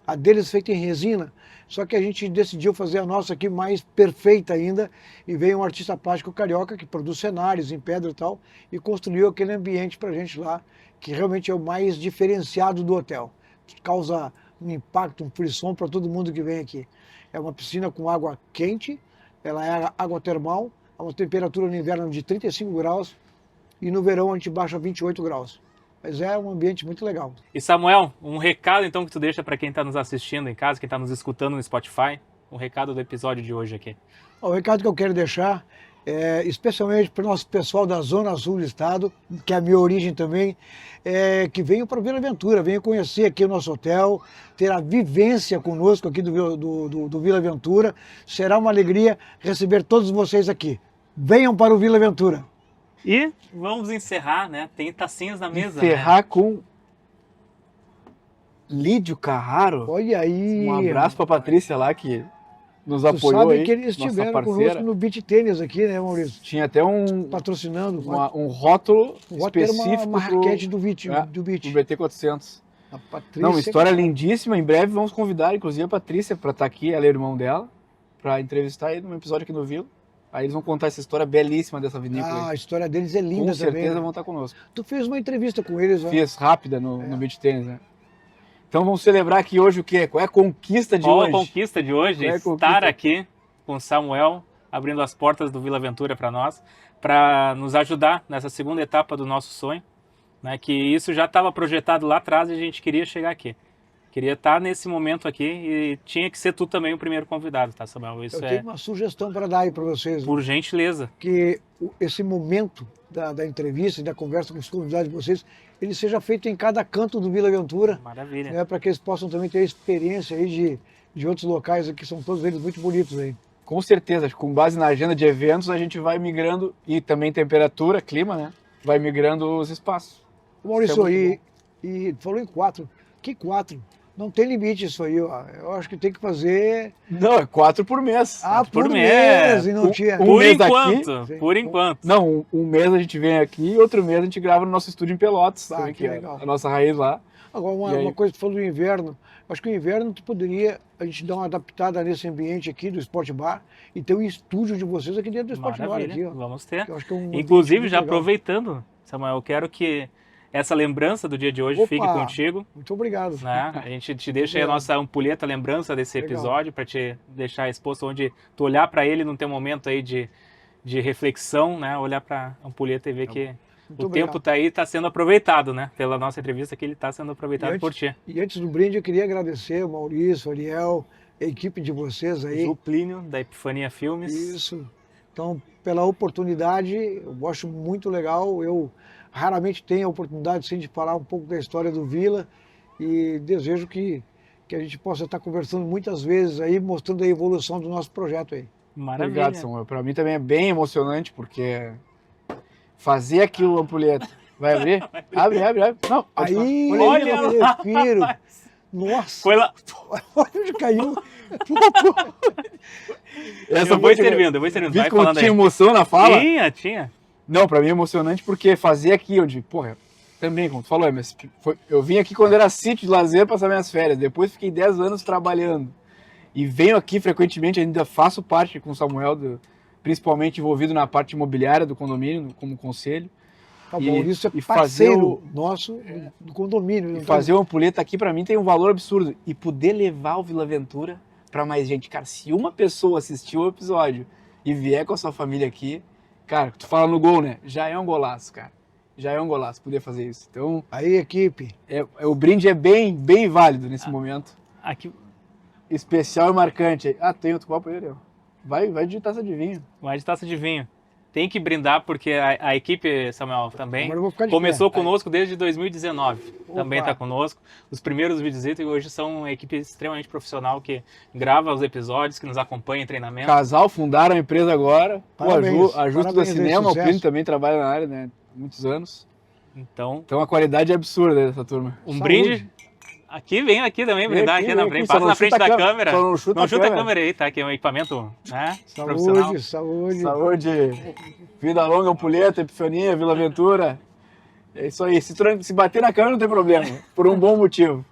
A deles feita em resina, só que a gente decidiu fazer a nossa aqui mais perfeita ainda, e veio um artista plástico carioca que produz cenários em pedra e tal, e construiu aquele ambiente pra gente lá, que realmente é o mais diferenciado do hotel. Causa um impacto, um frisson para todo mundo que vem aqui. É uma piscina com água quente, ela é água termal, a uma temperatura no inverno de 35 graus, e no verão a gente baixa 28 graus. Mas é um ambiente muito legal. E Samuel, um recado então que tu deixa para quem está nos assistindo em casa, quem está nos escutando no Spotify, um recado do episódio de hoje aqui. O recado que eu quero deixar, especialmente para o nosso pessoal da Zona Sul do Estado, que é a minha origem também, que venham para o Vila Ventura, venham conhecer aqui o nosso hotel, ter a vivência conosco aqui do Vila Ventura. Será uma alegria receber todos vocês aqui. Venham para o Vila Ventura. E vamos encerrar, né? Tem tacinhas na mesa. Encerrar, né? Com Lídio Carraro. Olha aí. Um abraço para Patrícia lá que nos apoiou. Tu sabe aí, que eles estiveram conosco no beach tênis aqui, né, Maurício? Tinha até patrocinando um rótulo específico era uma raquete do beach. Do BT400. A Patrícia, não, uma história lindíssima. Em breve vamos convidar, inclusive, a Patrícia para estar aqui, ela é irmão dela, para entrevistar aí num episódio aqui no Vila. Aí eles vão contar essa história belíssima dessa vinícola. A Aí. história deles é linda Com certeza também. Né? vão estar conosco. Tu fez uma entrevista com eles, né? Fiz rápida no beach tennis, né? Então vamos celebrar aqui hoje o quê? Qual é a conquista de Qual hoje? a conquista de hoje? Qual é a Estar conquista? aqui com o Samuel, abrindo as portas do Vila Ventura para nós, para nos ajudar nessa segunda etapa do nosso sonho, né? Que isso já estava projetado lá atrás e a gente queria chegar aqui. Queria estar nesse momento aqui e tinha que ser tu também o primeiro convidado, tá, Samuel? Isso Eu tenho uma sugestão para dar aí para vocês. por gentileza. Que esse momento da entrevista e da conversa com os convidados de vocês, ele seja feito em cada canto do Vila Ventura, Maravilha. né, para que eles possam também ter a experiência aí de outros locais aqui, são todos eles muito bonitos aí. Com certeza, com base na agenda de eventos, a gente vai migrando, e também temperatura, clima, né? Vai migrando os espaços. Maurício, Isso é e falou em 4. Que 4? Não tem limite isso aí, ó. Eu acho que tem que fazer... Não, é 4 por mês. por mês. E não tinha... Um mês enquanto, daqui. por enquanto. Não, um mês a gente vem aqui e outro mês a gente grava no nosso estúdio em Pelotas, Ah, também, que que é legal. a nossa raiz lá. Agora, E aí? uma coisa que tu falou do inverno, acho que o inverno tu poderia, a gente dar uma adaptada nesse ambiente aqui do Sport Bar e ter um estúdio de vocês aqui dentro do Sport Bar aqui, ó. Vamos ter. Eu acho que é um ambiente Inclusive, muito já legal. aproveitando, Samuel, eu quero que essa lembrança do dia de hoje Opa! fique contigo. Muito obrigado. Né? A gente te deixa aí a Legal. nossa ampulheta lembrança desse Legal. episódio para te deixar exposto onde tu olhar para ele num teu momento aí de reflexão, né? Olhar para a ampulheta e ver que Muito o obrigado. tempo tá aí, está sendo aproveitado, né? Pela nossa entrevista que ele está sendo aproveitado por ti. E antes do brinde, eu queria agradecer o Maurício, o Ariel, a equipe de vocês aí. Ju Plínio, da Epifania Filmes. Isso. Então, pela oportunidade, eu acho muito legal. Eu raramente tenho a oportunidade sim, de falar um pouco da história do Vila e desejo que a gente possa estar conversando muitas vezes aí, mostrando a evolução do nosso projeto aí. Maravilha. Obrigado, Samuel. Para mim também é bem emocionante, porque fazer aquilo, ampulheta. Vai abrir? Abre. Não, pode Aí, falar. Olha eu lá. respiro. Nossa, Foi lá. olha onde caiu. Essa Eu vou servindo. Vai Vi como falando aí. tinha emoção na fala? Tinha. Não, pra mim é emocionante porque fazer aqui, onde, porra, também, como tu falou, mas eu vim aqui quando era sítio de lazer passar minhas férias, depois fiquei 10 anos trabalhando. E venho aqui frequentemente, ainda faço parte com o Samuel, principalmente envolvido na parte imobiliária do condomínio, como conselho. Tá E- bom, isso é e fazer parceiro nosso do condomínio. E não tá? fazer uma ampulheta aqui pra mim tem um valor absurdo. E poder levar o Vila Ventura pra mais gente. Cara, se uma pessoa assistiu o episódio e vier com a sua família aqui, cara, tu fala no gol, né? Já é um golaço, cara. Já é um golaço poder fazer isso. Então, Aí, equipe. o brinde é bem válido nesse momento. Aqui Especial e marcante. Ah, tem outro copo aí, Ariel. Vai de taça de vinho. mais de taça de vinho. Tem que brindar porque a equipe, Samuel, também Agora eu vou ficar de começou pé. conosco desde 2019. Também Opa. está conosco. Os primeiros visitas e hoje são uma equipe extremamente profissional que grava os episódios, que nos acompanha em treinamento. Casal, fundaram a empresa agora. Pô, Parabéns, a Justo da parabéns aí, Cinema, o sucesso. Plínio também trabalha na área, né? Muitos anos. Então, Então a qualidade é absurda dessa turma. um Saúde. brinde. Vem aqui também brindar aqui na frente. Passa na frente da câmera. Só não chuta, a câmera aí, tá? Que é um equipamento, né? Saúde, Profissional. saúde. Saúde, vida longa, ampulheta, epifania, Vila Ventura. É isso aí. Se bater na câmera não tem problema, por um bom motivo.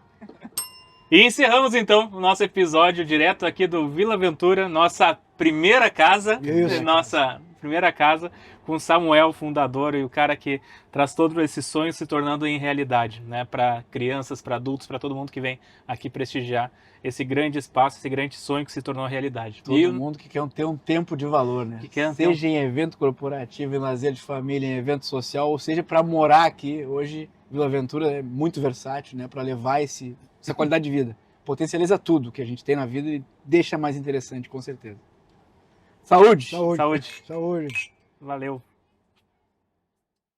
E encerramos então o nosso episódio direto aqui do Vila Ventura, nossa primeira casa, Isso. nossa primeira casa com Samuel, fundador e o cara que traz todo esse sonho se tornando em realidade, né? Para crianças, para adultos, para todo mundo que vem aqui prestigiar esse grande espaço, esse grande sonho que se tornou realidade. Todo mundo que quer ter um tempo de valor, né? Que quer ter seja em evento corporativo, em lazer de família, em evento social, ou seja, para morar aqui. Hoje, Vila Ventura é muito versátil, né? Para levar essa qualidade de vida. Potencializa tudo que a gente tem na vida e deixa mais interessante, com certeza. Saúde! Saúde. Saúde. Saúde. Valeu.